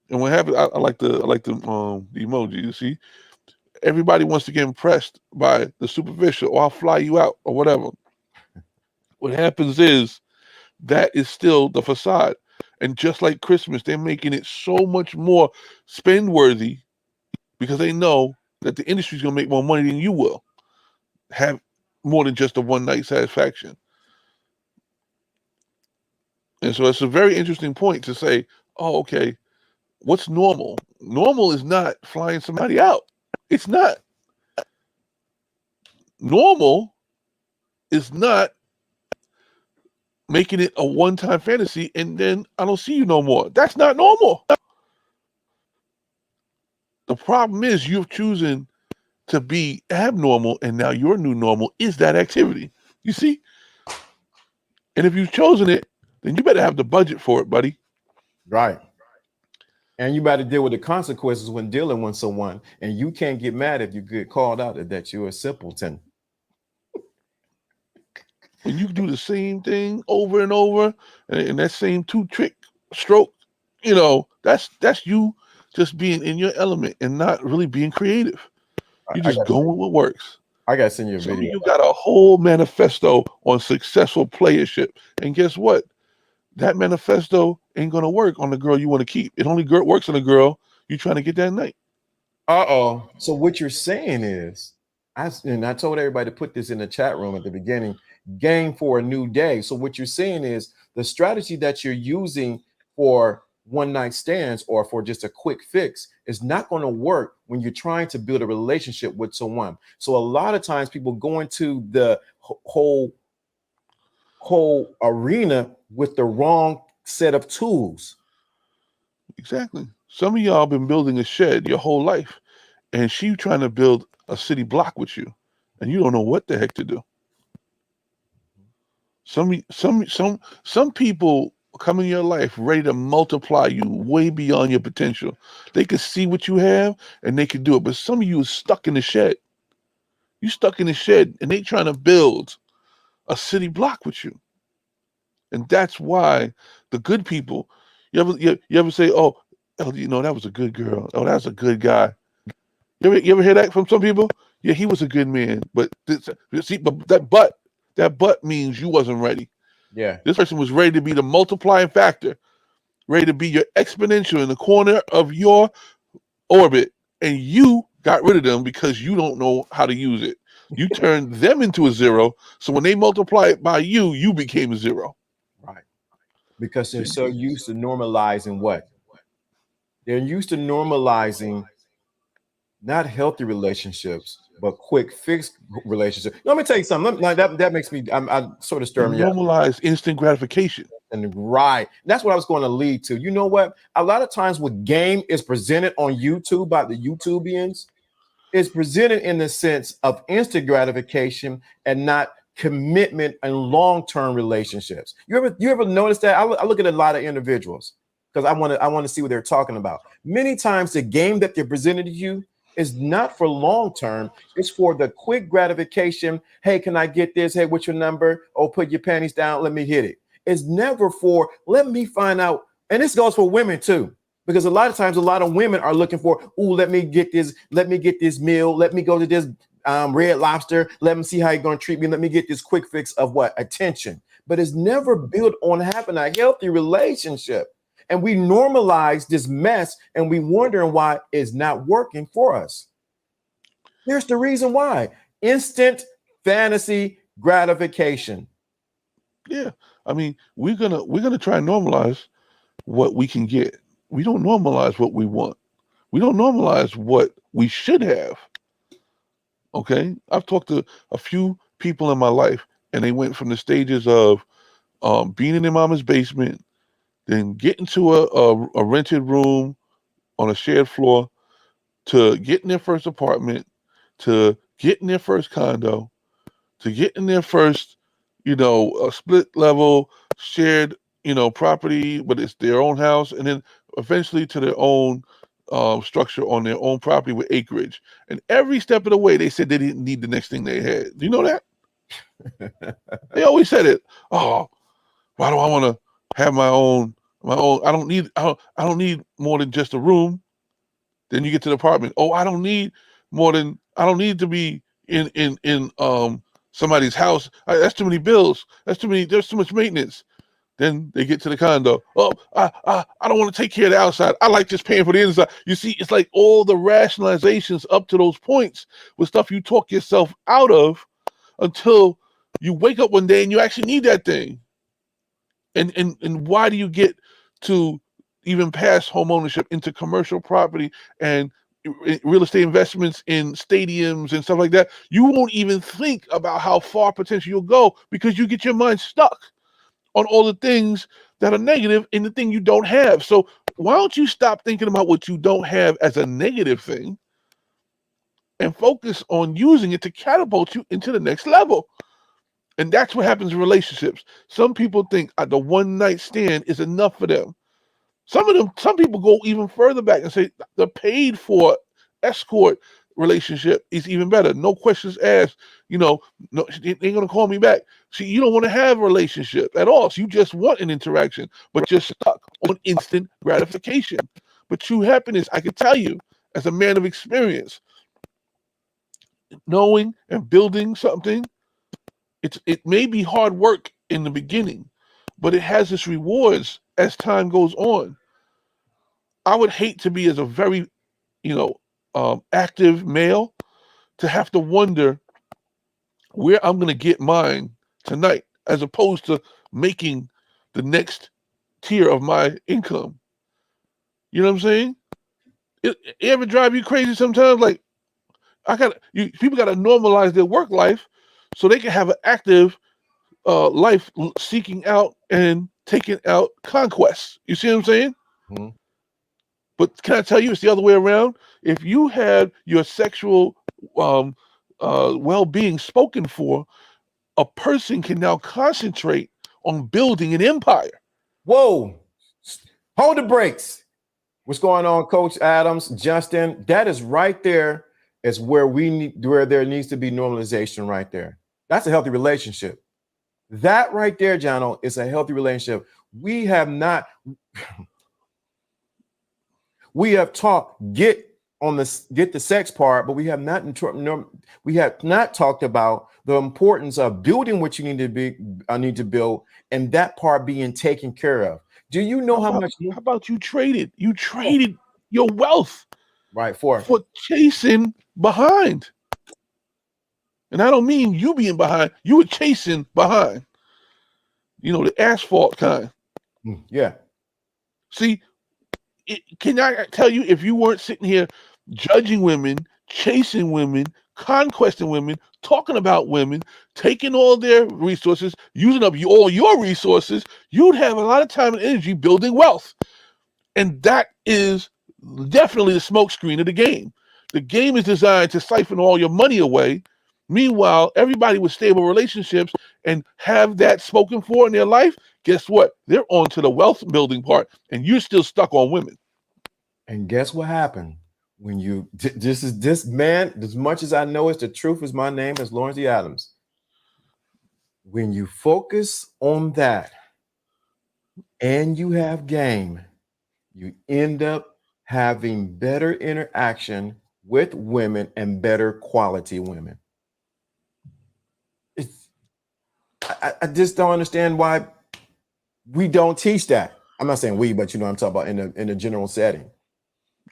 And what happens? I like the emoji. You see, everybody wants to get impressed by the superficial, or I'll fly you out, or whatever. What happens is that is still the facade. And just like Christmas, they're making it so much more spend worthy because they know that the industry's gonna make more money than you will. Have more than just a one night satisfaction. And so it's a very interesting point to say, oh, okay, what's normal? Normal is not flying somebody out. It's not. Normal is not making it a one-time fantasy and then I don't see you no more. That's not normal. The problem is you've chosen to be abnormal, and now your new normal is that activity. You see? And if you've chosen it, then you better have the budget for it, buddy. Right. And you better deal with the consequences when dealing with someone. And you can't get mad if you get called out that you're a simpleton. When you do the same thing over and over, and that same two-trick stroke, that's you just being in your element and not really being creative. You're just going with what works. I got to send you a Some video. of you got a whole manifesto on successful playership. And guess what? That manifesto ain't going to work on the girl you want to keep. It only works on the girl you're trying to get that night. Uh-oh. So what you're saying is, I told everybody to put this in the chat room at the beginning, game for a new day. So what you're saying is the strategy that you're using for one night stands or for just a quick fix is not going to work when you're trying to build a relationship with someone. So a lot of times people go into the whole whole arena with the wrong set of tools. Exactly. Some of y'all been building a shed your whole life, and she trying to build a city block with you, and you don't know what the heck to do. Some people come in your life ready to multiply you way beyond your potential. They can see what you have and they can do it. But some of you is stuck in the shed. You stuck in the shed and they trying to build a city block with you. And that's why the good people, you ever say, oh, that was a good girl. Oh, that's a good guy. You ever hear that from some people? Yeah, he was a good man. But see, but that means you wasn't ready. Yeah. This person was ready to be the multiplying factor, ready to be your exponential in the corner of your orbit, and you got rid of them because you don't know how to use it. You turned them into a zero, so when they multiply it by you, you became a zero. Right. Because they're so used to normalizing what? They're used to normalizing not healthy relationships, but quick fix relationships. Let me tell you something. Like that makes me. I'm sort of They stirring me up. normalize instant gratification. And right, that's what I was going to lead to. You know what? A lot of times, what game is presented on YouTube by the YouTubians is presented in the sense of instant gratification and not commitment and long-term relationships. You ever notice that? I look at a lot of individuals because I want to see what they're talking about. Many times, the game that they're presented to you is not for long term. It's for the quick gratification. Hey, can I get this? Hey, what's your number? Oh, put your panties down. Let me hit it. It's never for let me find out. And this goes for women too, because a lot of times a lot of women are looking for, oh, let me get this meal. Let me go to this Red Lobster. Let me see how you're going to treat me. Let me get this quick fix of what? Attention. But it's never built on having a healthy relationship. And we normalize this mess and we wondering why it's not working for us. Here's the reason why. Instant fantasy gratification. Yeah. I mean, we're gonna try and normalize what we can get. We don't normalize what we want. We don't normalize what we should have. Okay? I've talked to a few people in my life, and they went from the stages of being in their mama's basement, then getting to a rented room on a shared floor, to getting their first apartment, to getting their first condo, to getting their first, a split level shared, property, but it's their own house, and then eventually to their own structure on their own property with acreage. And every step of the way, they said they didn't need the next thing they had. Do you know that? They always said it. Oh, why do I want to have my own? I don't need more than just a room. Then you get to the apartment. Oh, I don't need to be in somebody's house. That's too many bills. There's too much maintenance. Then they get to the condo. Oh, I don't want to take care of the outside. I like just paying for the inside. You see, it's like all the rationalizations up to those points with stuff you talk yourself out of until you wake up one day and you actually need that thing. And why do you get to even pass home ownership into commercial property and real estate investments in stadiums and stuff like that? You won't even think about how far potential you'll go because you get your mind stuck on all the things that are negative in the thing you don't have. So why don't you stop thinking about what you don't have as a negative thing and focus on using it to catapult you into the next level? And that's what happens in relationships. Some people think the one night stand is enough for them. Some people go even further back and say the paid for escort relationship is even better. No questions asked. No, they ain't gonna call me back. See, you don't want to have a relationship at all. So you just want an interaction, but you're stuck on instant gratification. But true happiness, I can tell you, as a man of experience, knowing and building something, it may be hard work in the beginning, but it has its rewards as time goes on. I would hate to be as a very, active male to have to wonder where I'm going to get mine tonight, as opposed to making the next tier of my income. You know what I'm saying? It ever drive you crazy sometimes? Like people got to normalize their work life so they can have an active life seeking out and taking out conquests. You see what I'm saying? Mm-hmm. But can I tell you, it's the other way around. If you had your sexual um, well-being spoken for, a person can now concentrate on building an empire. Whoa, hold the brakes. What's going on, Coach Adams, Justin? That is right there is where where there needs to be normalization right there. That's a healthy relationship. That right there, Jono, is a healthy relationship. We have not, we have talked get the sex part, but we have not talked about the importance of building what you need to build, and that part being taken care of. Do you know how much? How about you traded? You traded your wealth Right for chasing behind. And I don't mean you being behind. You were chasing behind. You know, the asphalt kind. Yeah. See, can I tell you, if you weren't sitting here judging women, chasing women, conquesting women, talking about women, taking all their resources, using up all your resources, you'd have a lot of time and energy building wealth. And that is definitely the smokescreen of the game. The game is designed to siphon all your money away. Meanwhile, everybody with stable relationships and have that spoken for in their life, guess what? They're on to the wealth building part, and you're still stuck on women. And guess what happened? When you this man, as much as I know it's the truth, is my name is Lawrence E. Adams. When you focus on that and you have game, you end up having better interaction with women and better quality women. I just don't understand why we don't teach that. I'm not saying we, but you know I'm talking about in a general setting.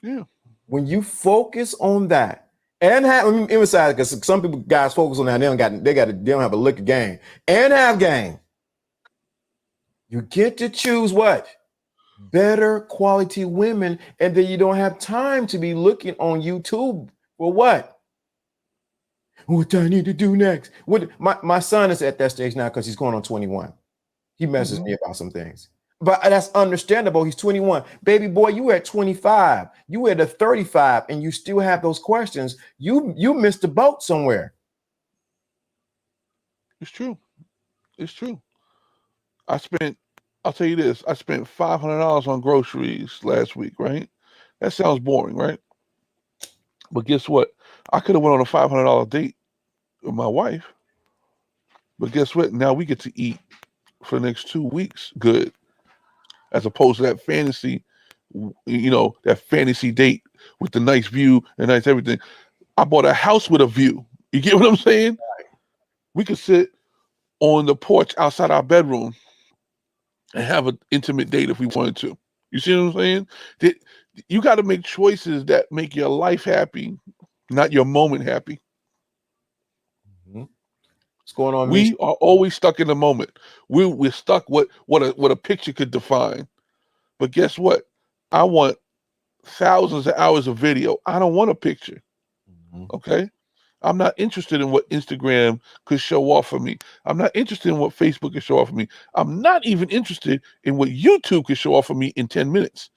Yeah. When you focus on that, and let me emphasize, because some people guys focus on that, they don't have a lick of game and have game. You get to choose what? Better quality women, and then you don't have time to be looking on YouTube for what? What do I need to do next? What my son is at that stage now because he's going on 21. He messes me about some things. But that's understandable. He's 21. Baby boy, you were at 25. You were at 35, and you still have those questions. You missed the boat somewhere. It's true. It's true. I'll tell you this, I spent $500 on groceries last week, right? That sounds boring, right? But guess what? I could have went on a $500 date with my wife. But guess what? Now we get to eat for the next 2 weeks good. As opposed to that fantasy, that fantasy date with the nice view and nice everything. I bought a house with a view. You get what I'm saying? We could sit on the porch outside our bedroom and have an intimate date if we wanted to. You see what I'm saying? You got to make choices that make your life happy, not your moment happy. Mm-hmm. What's going on? We are always stuck in the moment. We're stuck what a picture could define. But guess what? I want thousands of hours of video. I don't want a picture. Mm-hmm. Okay? I'm not interested in what Instagram could show off for me. I'm not interested in what Facebook could show off for me. I'm not even interested in what YouTube could show off for me in 10 minutes.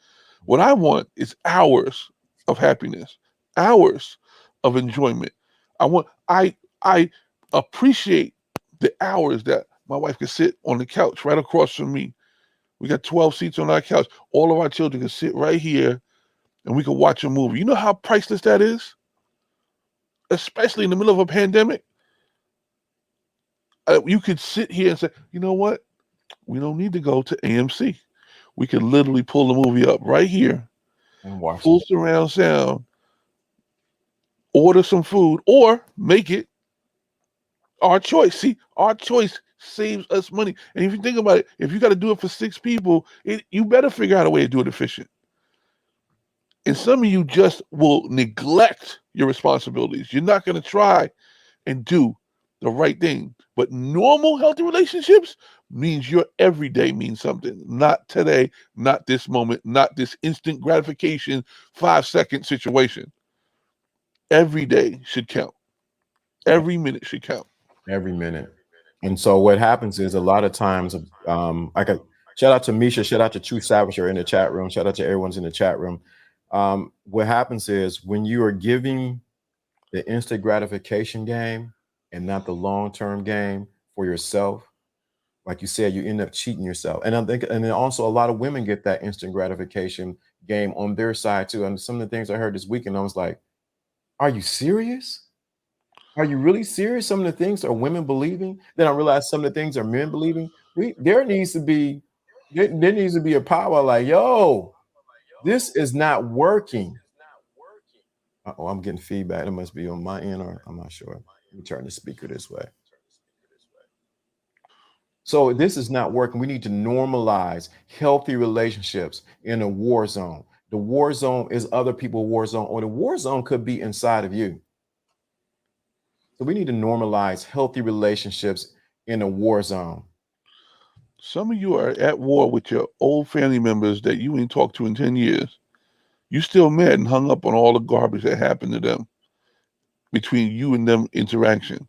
What I want is hours of happiness, hours of enjoyment. I appreciate the hours that my wife can sit on the couch right across from me. We got 12 seats on our couch. All of our children can sit right here and we can watch a movie. You know how priceless that is? Especially in the middle of a pandemic. You could sit here and say, you know what? We don't need to go to AMC. We could literally pull the movie up right here And watch full surround sound, order some food, or make it our choice. See, our choice saves us money. And if you think about it, if you got to do it for 6 people, you better figure out a way to do it efficient. And some of you just will neglect your responsibilities. You're not going to try and do the right thing. But normal, healthy relationships means your everyday means something. Not today, not this moment, not this instant gratification, 5-second situation. Every day should count. Every minute should count. every minute. And so what happens is a lot of times, I got shout out to Misha, shout out to True Savager in the chat room, shout out to everyone's in the chat room. What happens is when you are giving the instant gratification game and not the long-term game for yourself, like you said, you end up cheating yourself. And I think, and then also a lot of women get that instant gratification game on their side too. And some of the things I heard this weekend, I was like, are you serious? Are you really serious? Some of the things are women believing. Then I realized some of the things are men believing. There needs to be there needs to be a power like, yo, this is not working. Oh, I'm getting feedback. It must be on my end, or I'm not sure. Let me turn the speaker this way. So this is not working. We need to normalize healthy relationships in a war zone. The war zone is other people's war zone, or the war zone could be inside of you. So we need to normalize healthy relationships in a war zone. Some of you are at war with your old family members that you ain't talked to in 10 years. You still mad and hung up on all the garbage that happened to them between you and them interaction.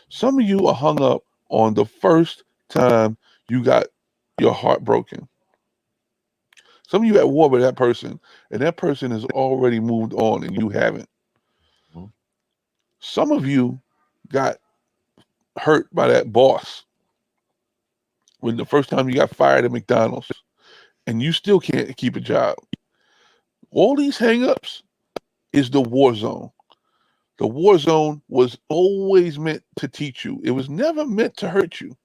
Some of you are hung up on the first time you got your heart broken. Some of you at war with that person, and that person has already moved on and you haven't. Mm-hmm. Some of you got hurt by that boss when the first time you got fired at McDonald's and you still can't keep a job. All these hangups is the war zone. The war zone was always meant to teach you. It was never meant to hurt you.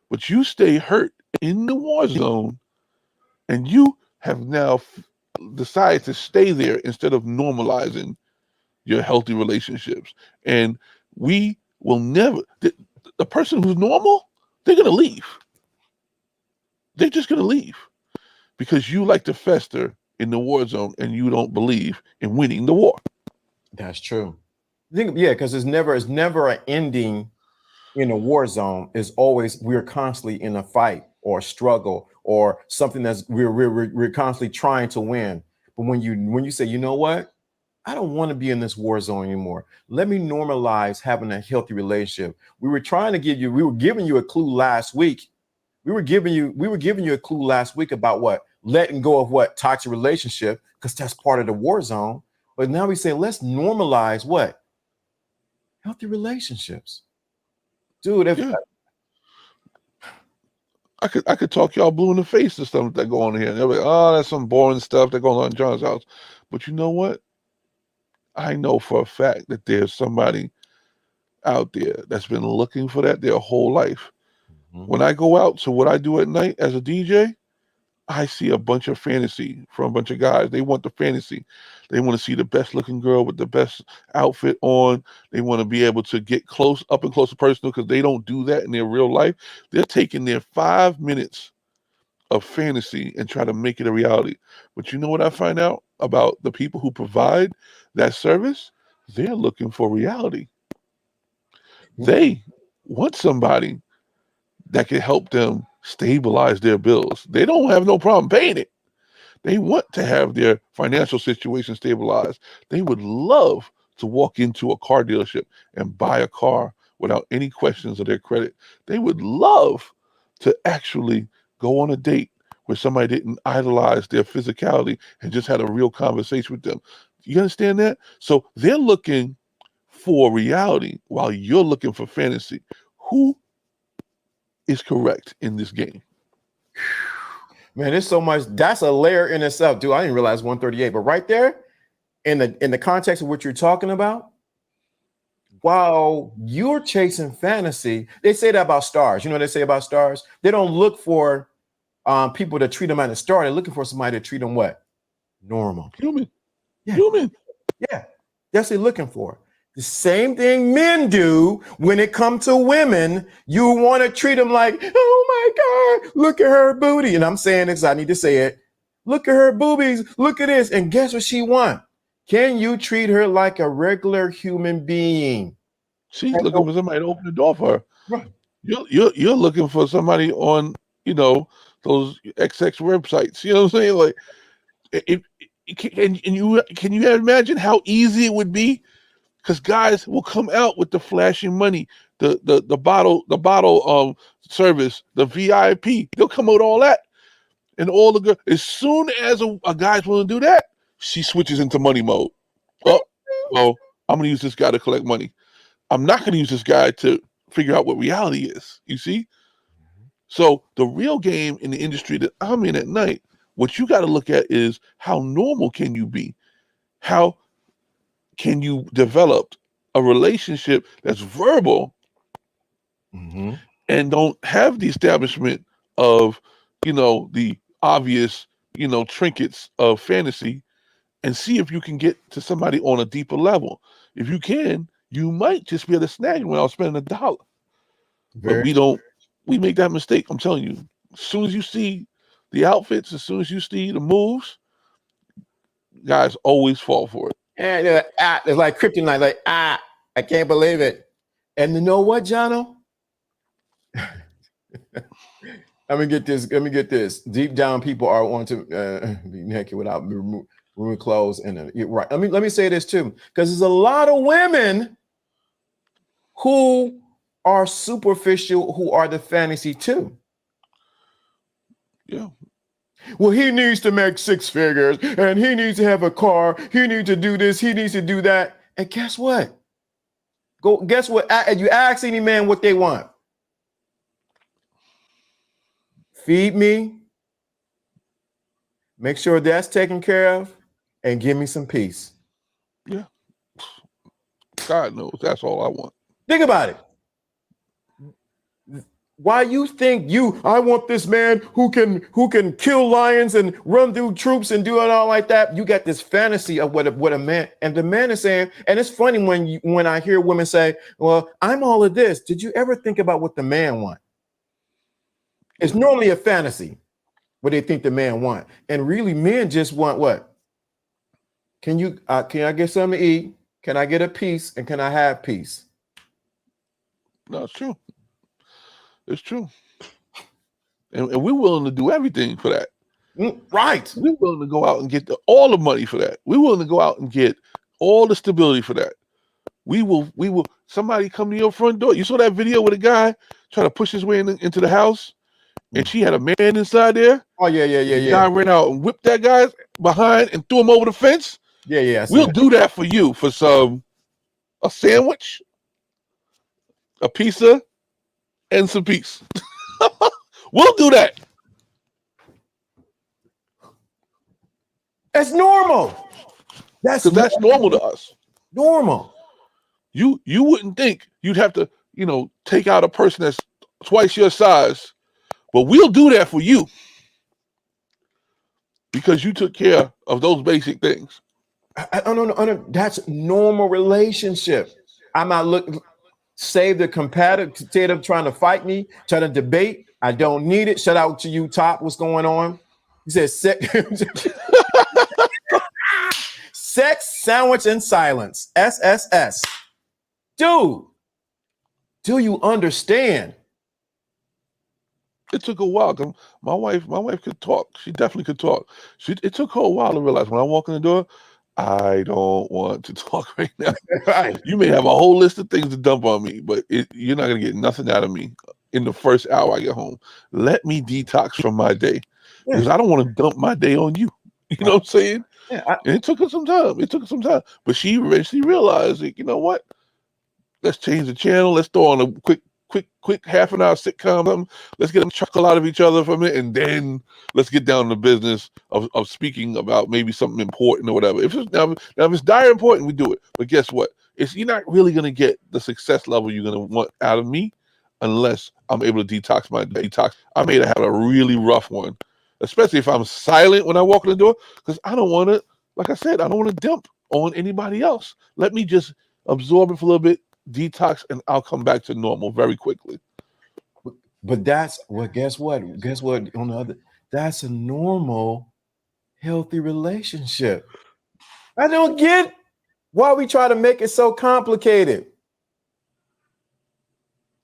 But you stay hurt in the war zone, and you have now decided to stay there instead of normalizing your healthy relationships. And we will never, the person who's normal, they're going to leave. They're just going to leave because you like to fester in the war zone and you don't believe in winning the war. That's true. Yeah, because it's never an ending in a war zone. Is always we're constantly in a fight or a struggle or something that's we're constantly trying to win. But when you say, you know what, I don't want to be in this war zone anymore. Let me normalize having a healthy relationship. We were giving you a clue last week. We were giving you a clue last week about what letting go of what toxic relationship, because that's part of the war zone. But now we say, let's normalize what? Healthy relationships. Dude, if I could talk y'all blue in the face to stuff that go on here. And they're like, oh, that's some boring stuff that goes on in John's house. But you know what? I know for a fact that there's somebody out there that's been looking for that their whole life. Mm-hmm. When I go out to what I do at night as a DJ, I see a bunch of fantasy from a bunch of guys. They want the fantasy. They want to see the best looking girl with the best outfit on. They want to be able to get up and close to personal because they don't do that in their real life. They're taking their 5 minutes of fantasy and try to make it a reality. But you know what I find out about the people who provide that service? They're looking for reality. They want somebody that can help them stabilize their bills. They don't have no problem paying it. They want to have their financial situation stabilized. They would love to walk into a car dealership and buy a car without any questions of their credit. They would love to actually go on a date where somebody didn't idolize their physicality and just had a real conversation with them. You understand that? So they're looking for reality while you're looking for fantasy. Who is correct in this game? Man, there's so much. That's a layer in itself, dude. I didn't realize 138, but right there, in the context of what you're talking about, while you're chasing fantasy, they say that about stars. You know what they say about stars? They don't look for people to treat them as a star. They're looking for somebody to treat them what? Normal. Human. Yeah. Human. Yeah. That's what they're looking for. The same thing men do when it comes to women. You want to treat them like, oh my God, look at her booty. And I'm saying this, I need to say it. Look at her boobies. Look at this. And guess what she wants? Can you treat her like a regular human being? She's looking for somebody to open the door for her. Right. You're looking for somebody on, those XX websites. You know what I'm saying? Like, can you imagine how easy it would be? because guys will come out with the flashing money, the bottle service, the VIP. They'll come out with all that, and all the girl. As soon as a guy's willing to do that, she switches into money mode. Oh, well, I'm gonna use this guy to collect money. I'm not gonna use this guy to figure out what reality is. You see? So the real game in the industry that I'm in at night, what you got to look at is how normal can you be? How can you develop a relationship that's verbal and don't have the establishment of, the obvious, trinkets of fantasy, and see if you can get to somebody on a deeper level. If you can, you might just be able to snag it without spending $1. But we make that mistake. I'm telling you, as soon as you see the outfits, as soon as you see the moves, guys always fall for it. And it's like kryptonite, like, I can't believe it. And you know what, Jono? Let me get this. Deep down, people are wanting to be naked without removing clothes. And right. Let me say this too, because there's a lot of women who are superficial, who are the fantasy too. Yeah. Well, he needs to make 6 figures, and he needs to have a car. He needs to do this. He needs to do that. And guess what? Guess what? You ask any man what they want. Feed me. Make sure that's taken care of, and give me some peace. Yeah. God knows that's all I want. Think about it. Why you think I want this man who can kill lions and run through troops and do it all like that? You got this fantasy of what a man, and the man is saying, and it's funny when I hear women say, well, I'm all of this. Did you ever think about what the man wants? It's normally a fantasy what they think the man want. And really men just want what? Can I get something to eat? Can I get a piece? And can I have peace? No, it's true. It's true. And we're willing to do everything for that. Right. We're willing to go out and get all the money for that. We're willing to go out and get all the stability for that. We will. Somebody come to your front door. You saw that video with a guy trying to push his way into the house, and she had a man inside there. Oh, yeah. The guy ran out and whipped that guy behind and threw him over the fence. Yeah. We'll do that for you for a sandwich, a pizza, and some peace. We'll do that. That's normal. That's normal to us. Normal. You wouldn't think you'd have to, take out a person that's twice your size, but we'll do that for you because you took care of those basic things. No. That's normal relationship. I'm not looking. Save the competitive trying to fight me, trying to debate. I don't need it. Shout out to you, Top. What's going on? He said sex, sandwich, and silence. SSS. Dude, do you understand? It took a while. My wife could talk. She definitely could talk. It took her a while to realize when I walk in the door, I don't want to talk right now. Right. You may have a whole list of things to dump on me, but you're not going to get nothing out of me in the first hour I get home. Let me detox from my day because I don't want to dump my day on you. You know what I'm saying? Yeah, and it took her some time. But she eventually realized, you know what? Let's change the channel. Let's throw on a quick half an hour sitcom. Let's get them chuckle out of each other for a minute, and then let's get down to the business of speaking about maybe something important or whatever. If it's dire important, we do it. But guess what? You're not really gonna get the success level you're gonna want out of me unless I'm able to detox my detox. I may have a really rough one, especially if I'm silent when I walk in the door, because I don't want to. Like I said, I don't want to dump on anybody else. Let me just absorb it for a little bit. Detox, and I'll come back to normal very quickly. But guess what? On the other, that's a normal, healthy relationship. I don't get why we try to make it so complicated.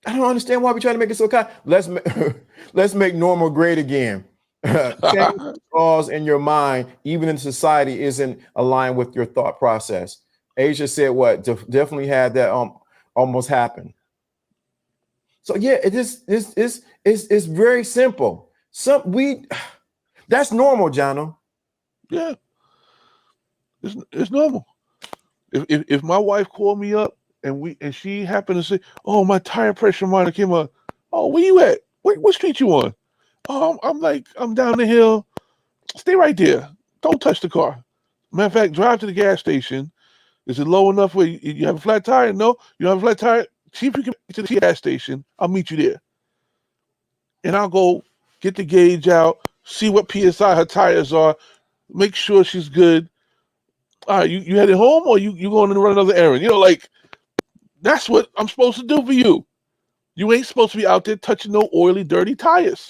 I don't understand why we try to make it so complicated. Let's make normal great again. Change laws in your mind, even in society, isn't aligned with your thought process. Asia said what? Definitely had that almost happen. So yeah, it is it's very simple. That's normal, Jono. Yeah, it's normal. If my wife called me up and she happened to say, "Oh, my tire pressure monitor came up," "Oh, where you at? What street you on?" "Oh, I'm down the hill. Stay right there. Don't touch the car. Matter of fact, drive to the gas station. Is it low enough where you have a flat tire? No, you don't have a flat tire. See if you can get to the gas station. I'll meet you there, and I'll go get the gauge out, see what psi her tires are, make sure she's good. All right, you headed home or you going to run another errand? Like that's what I'm supposed to do for you. You ain't supposed to be out there touching no oily, dirty tires.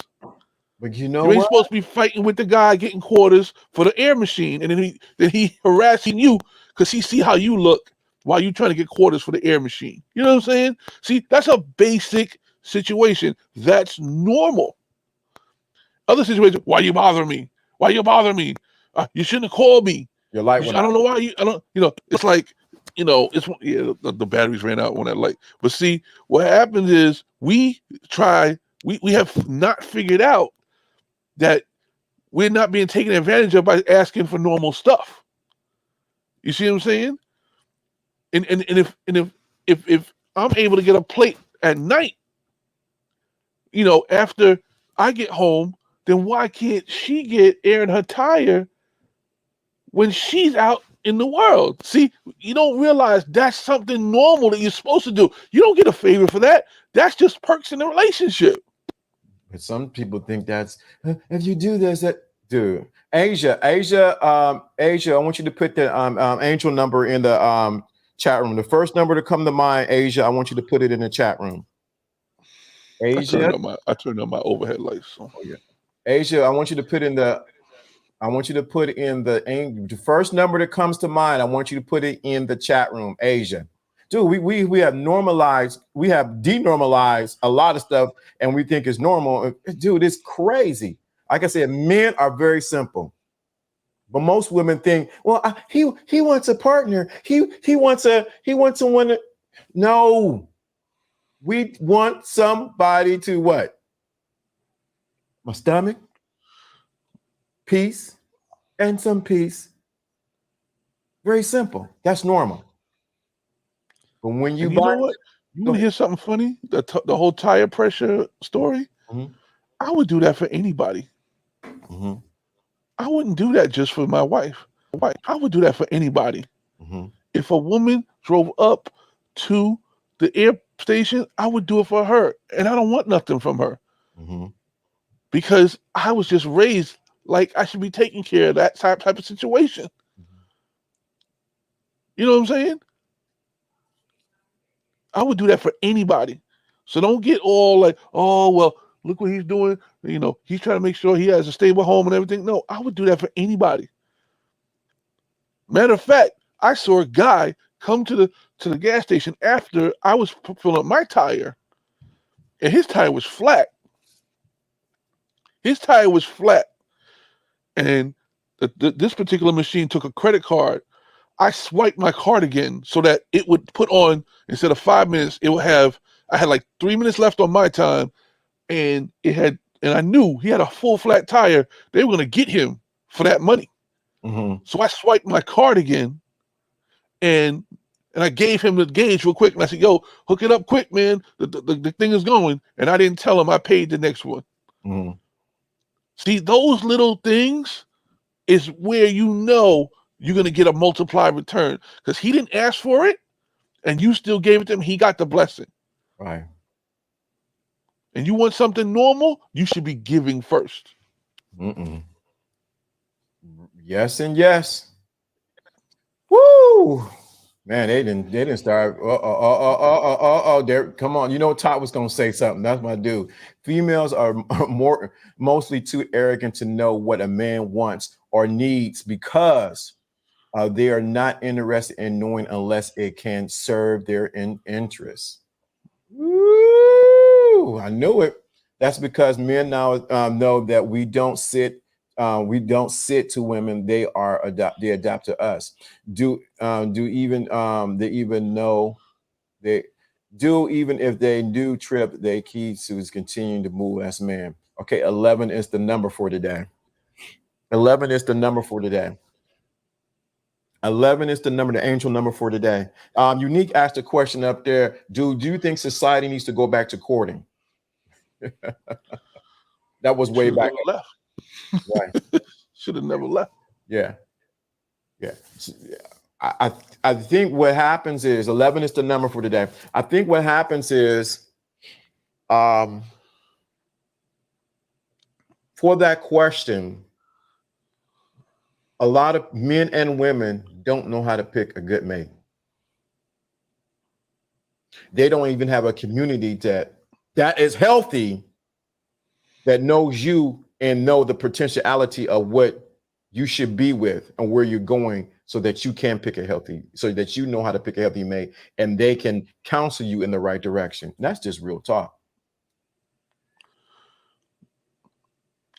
But you know You ain't what? supposed to be fighting with the guy getting quarters for the air machine, and then he harassing you because he see how you look while you trying to get quarters for the air machine. You know what I'm saying? See, that's a basic situation. That's normal. Other situations, why you bother me? Why you bother me? You shouldn't have called me. Your light went I out. don't know why you. I don't. It's like it's the batteries ran out on that light. But see, what happens is we have not figured out that we're not being taken advantage of by asking for normal stuff. You see what I'm saying? And if I'm able to get a plate at night, after I get home, then why can't she get air in her tire when she's out in the world? See, you don't realize that's something normal that you're supposed to do. You don't get a favor for that. That's just perks in the relationship. But some people think that's if you do this, that dude. Asia, I want you to put the angel number in the chat room. The first number to come to mind, Asia, I want you to put it in the chat room. Asia. I turned on my overhead lights. So. Oh yeah. Asia, I want you to put in the the first number that comes to mind. I want you to put it in the chat room, Asia. Dude, we have normalized, we have denormalized a lot of stuff, and we think it's normal. Dude, it's crazy. Like I said, men are very simple, but most women think, well, he wants a partner. He wants someone. No, we want somebody to what? My stomach, peace, and some peace. Very simple. That's normal. But when you And you buy, know what? You want to hear something funny? The whole tire pressure story. mm-hmm. I would do that for anybody. Mm-hmm. I wouldn't do that just for my wife. I would do that for anybody. Mm-hmm. If a woman drove up to the air station, I would do it for her. And I don't want nothing from her Mm-hmm. because I was just raised like I should be taking care of that type of situation. You know what I'm saying? I would do that for anybody. So don't get all like, oh, well, look what he's doing. He's trying to make sure he has a stable home and everything. No, I would do that for anybody. Matter of fact, I saw a guy come to the gas station after I was filling up my tire, and his tire was flat. His tire was flat, and this particular machine took a credit card. I swiped my card again so that it would put on, instead of 5 minutes, it would have. I had like 3 minutes left on my time, and I knew he had a full flat tire. They were gonna get him for that money. Mm-hmm. So I swiped my card again, and I gave him the gauge real quick, and I said, "Yo, hook it up quick, man. The thing is going." And I didn't tell him I paid the next one. Mm-hmm. See, those little things is where you're gonna get a multiplied return because he didn't ask for it, and you still gave it to him. He got the blessing. Right. And you want something normal, you should be giving first. Mm-mm. Yes and yes. Woo! Man, they didn't start. There, come on. You know, Todd was gonna say something. That's my dude. Females are mostly too arrogant to know what a man wants or needs because they are not interested in knowing unless it can serve their interests. Woo! I knew it. That's because men now know that we don't sit We don't sit to women; they adapt to us. They even know they do even if they do trip? They key to is continuing to move as man. Okay, 11 is the number for today. 11 is the number for today. 11 is the number, the angel number for today. Unique asked a question up there. Do you think society needs to go back to courting? That was way Should have back. never left. Right. Should have never left. Yeah. Yeah. I think what happens is 11 is the number for today. I think what happens is for that question, a lot of men and women don't know how to pick a good mate. They don't even have a community that is healthy, that knows you and know the potentiality of what you should be with and where you're going, so that you can pick a healthy, so that you know how to pick a healthy mate and they can counsel you in the right direction. And that's just real talk.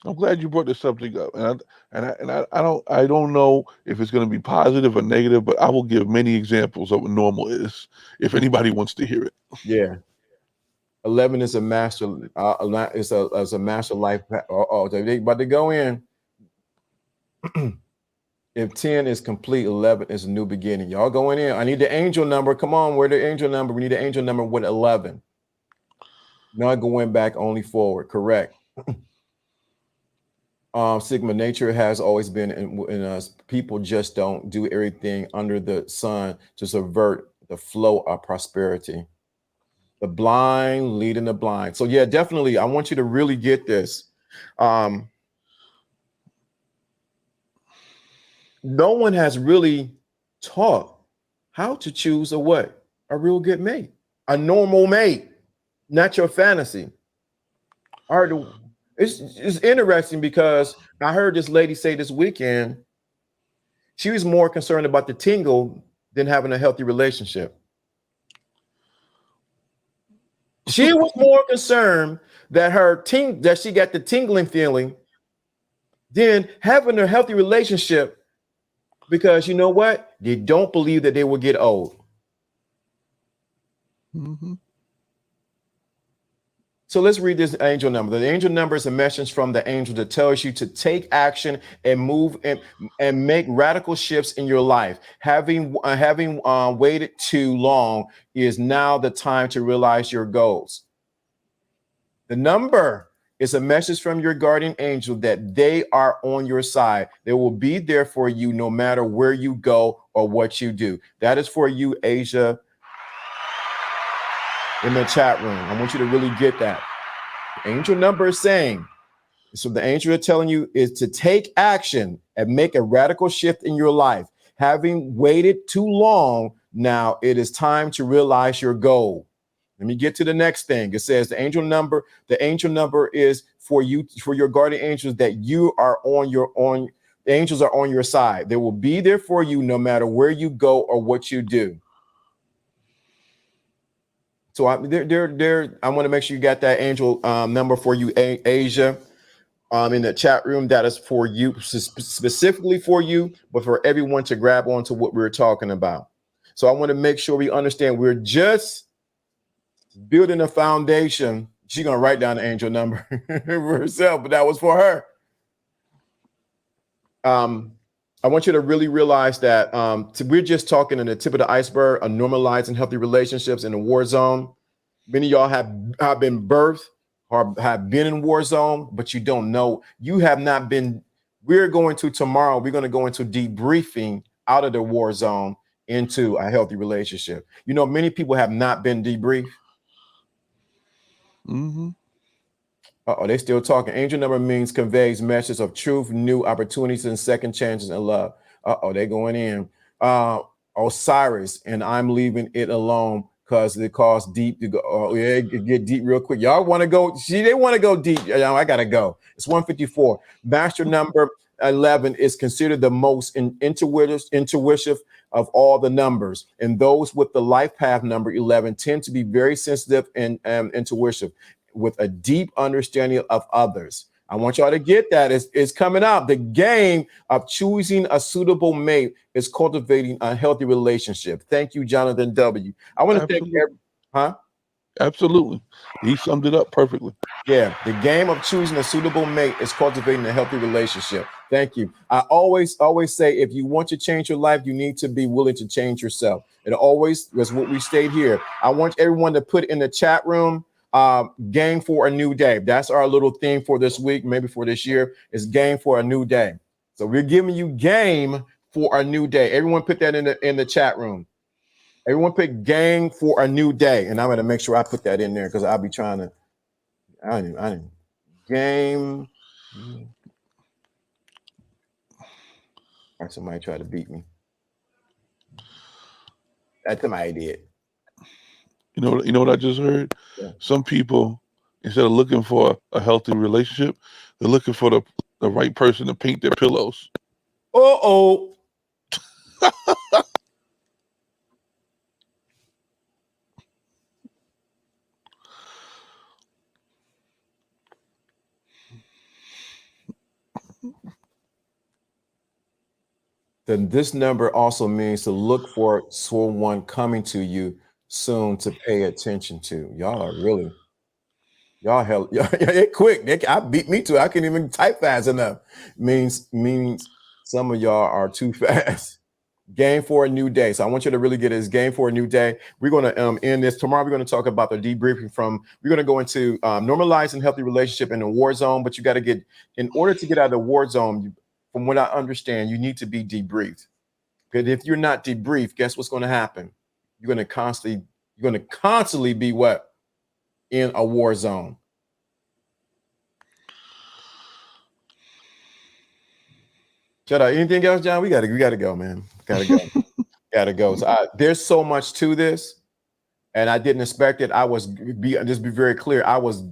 I'm glad you brought this subject up, I don't know if it's going to be positive or negative, but I will give many examples of what normal is if anybody wants to hear it. Yeah. 11 is a master. Is a master life. Oh, they about to go in. If 10 is complete, 11 is a new beginning. Y'all going in. I need the angel number. Come on, where the angel number? We need the angel number with 11. Not going back, only forward. Correct. Sigma, nature has always been in us. People just don't do everything under the sun to subvert the flow of prosperity. The blind leading the blind. So yeah, definitely. I want you to really get this. No one has really taught how to choose a real good mate, a normal mate, not your fantasy. All right, it's interesting because I heard this lady say this weekend she was more concerned about the tingle than having a healthy relationship. She was more concerned that that she got the tingling feeling than having a healthy relationship. Because you know what? They don't believe that they will get old. Mm-hmm. So let's read this angel number. The angel number is a message from the angel that tells you to take action and move and make radical shifts in your life. Having waited too long is now the time to realize your goals. The number is a message from your guardian angel that they are on your side. They will be there for you no matter where you go or what you do. That is for you, Asia, in the chat room. I want you to really get that. The angel number is saying, so the angel is telling you is to take action and make a radical shift in your life. Having waited too long, now it is time to realize your goal. Let me get to the next thing. It says the angel number is for you, for your guardian angels, that you are the angels are on your side. They will be there for you no matter where you go or what you do. So I want to make sure you got that angel number for you, Asia, in the chat room. That is for you, specifically for you, but for everyone to grab onto what we're talking about. So I want to make sure we understand we're just building a foundation. She's gonna write down the angel number for herself, but that was for her. I want you to really realize that we're just talking in the tip of the iceberg on normalizing healthy relationships in a war zone. Many of y'all have been birthed or have been in war zone, but you don't know. You have not been. We're going to tomorrow. We're going to go into debriefing out of the war zone into a healthy relationship. You know, many people have not been debriefed. Mm-hmm. They still talking. Angel number means conveys messages of truth, new opportunities, and second chances in love. They going in. Osiris, and I'm leaving it alone because it costs deep to go. Oh, yeah, get deep real quick. Y'all want to go? They want to go deep. I gotta go. It's 154. Master number 11 is considered the most intuitive of all the numbers, and those with the life path number 11 tend to be very sensitive and intuitive, with a deep understanding of others. I want y'all to get that. It's coming up. The game of choosing a suitable mate is cultivating a healthy relationship. Thank you, Jonathan W. I want to thank Absolutely. He summed it up perfectly. Yeah, the game of choosing a suitable mate is cultivating a healthy relationship. Thank you. I always say, if you want to change your life, you need to be willing to change yourself. It always was what we stayed here. I want everyone to put in the chat room, game for a new day. That's our little theme for this week, maybe for this year, is game for a new day. So we're giving you game for a new day. Everyone put that in the chat room. Everyone pick game for a new day. And I'm going to make sure I put that in there because I'll be trying to. I didn't. Game. Or somebody tried to beat me. That's somebody did. You know what I just heard? Yeah. Some people, instead of looking for a healthy relationship, they're looking for the right person to paint their pillows. Uh-oh. Then this number also means to look for someone coming to you soon to pay attention to. Y'all are really, y'all quick. I beat me too. I can't even type fast enough. Means some of y'all are too fast. Game for a new day. So I want you to really get this game for a new day. We're going to end this tomorrow. We're going to talk about the debriefing we're going to go into normalizing healthy relationship in the war zone. But you got to get, in order to get out of the war zone, from what I understand, you need to be debriefed. Because if you're not debriefed, guess what's going to happen? You're going to constantly be what? In a war zone. Shut up. Anything else, John? We gotta go, man. Gotta go. So there's so much to this, and I didn't expect it. Just be very clear. I was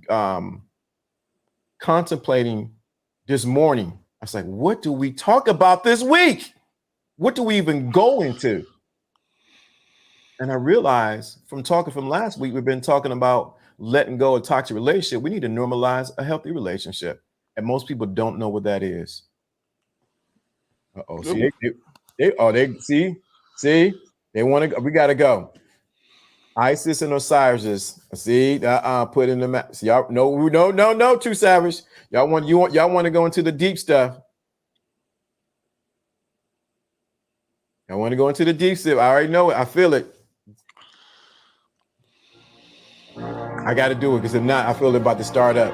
contemplating this morning. I was like, what do we talk about this week? What do we even go into? And I realized from talking from last week, we've been talking about letting go of toxic relationship. We need to normalize a healthy relationship. And most people don't know what that is. Uh-oh. See, they want to go. We got to go. Isis and Osiris. See, put in the map. See, y'all, no, too savage. Y'all want to go into the deep stuff. I want to go into the deep stuff. I already know it. I feel it. I got to do it because if not, I feel it about to start up.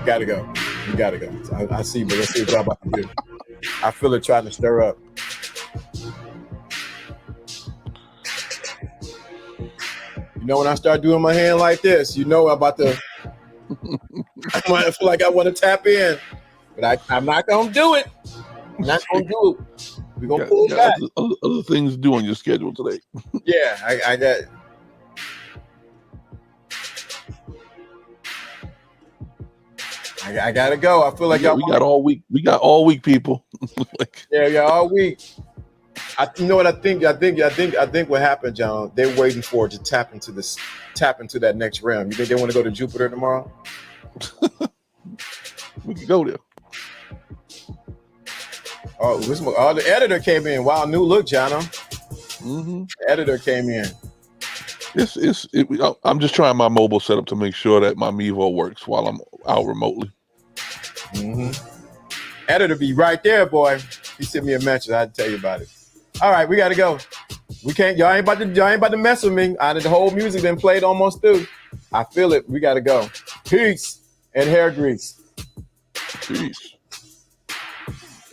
You gotta go. I see, but let's see what I'm about to do. I feel it trying to stir up. You know, when I start doing my hand like this, you know I'm about to. I feel like I want to tap in, but I'm not gonna do it. I'm not gonna do it. We're gonna pull it back. Other things to do on your schedule today. Yeah, I got. I gotta go. I feel like we got all week. We got all week, people. Yeah, all week. You know what I think? I think what happened, John. They're waiting for it to tap into that next realm. You think they want to go to Jupiter tomorrow? We can go there. Oh, the editor came in. Wow, new look, John. The editor came in. I'm just trying my mobile setup to make sure that my Mevo works while I'm out remotely. Editor be right there, boy. He sent me a message. I had to tell you about it. All right, we got to go. We can't. Y'all ain't about to mess with me. The whole music been played almost through. I feel it. We got to go. Peace and hair grease. Peace.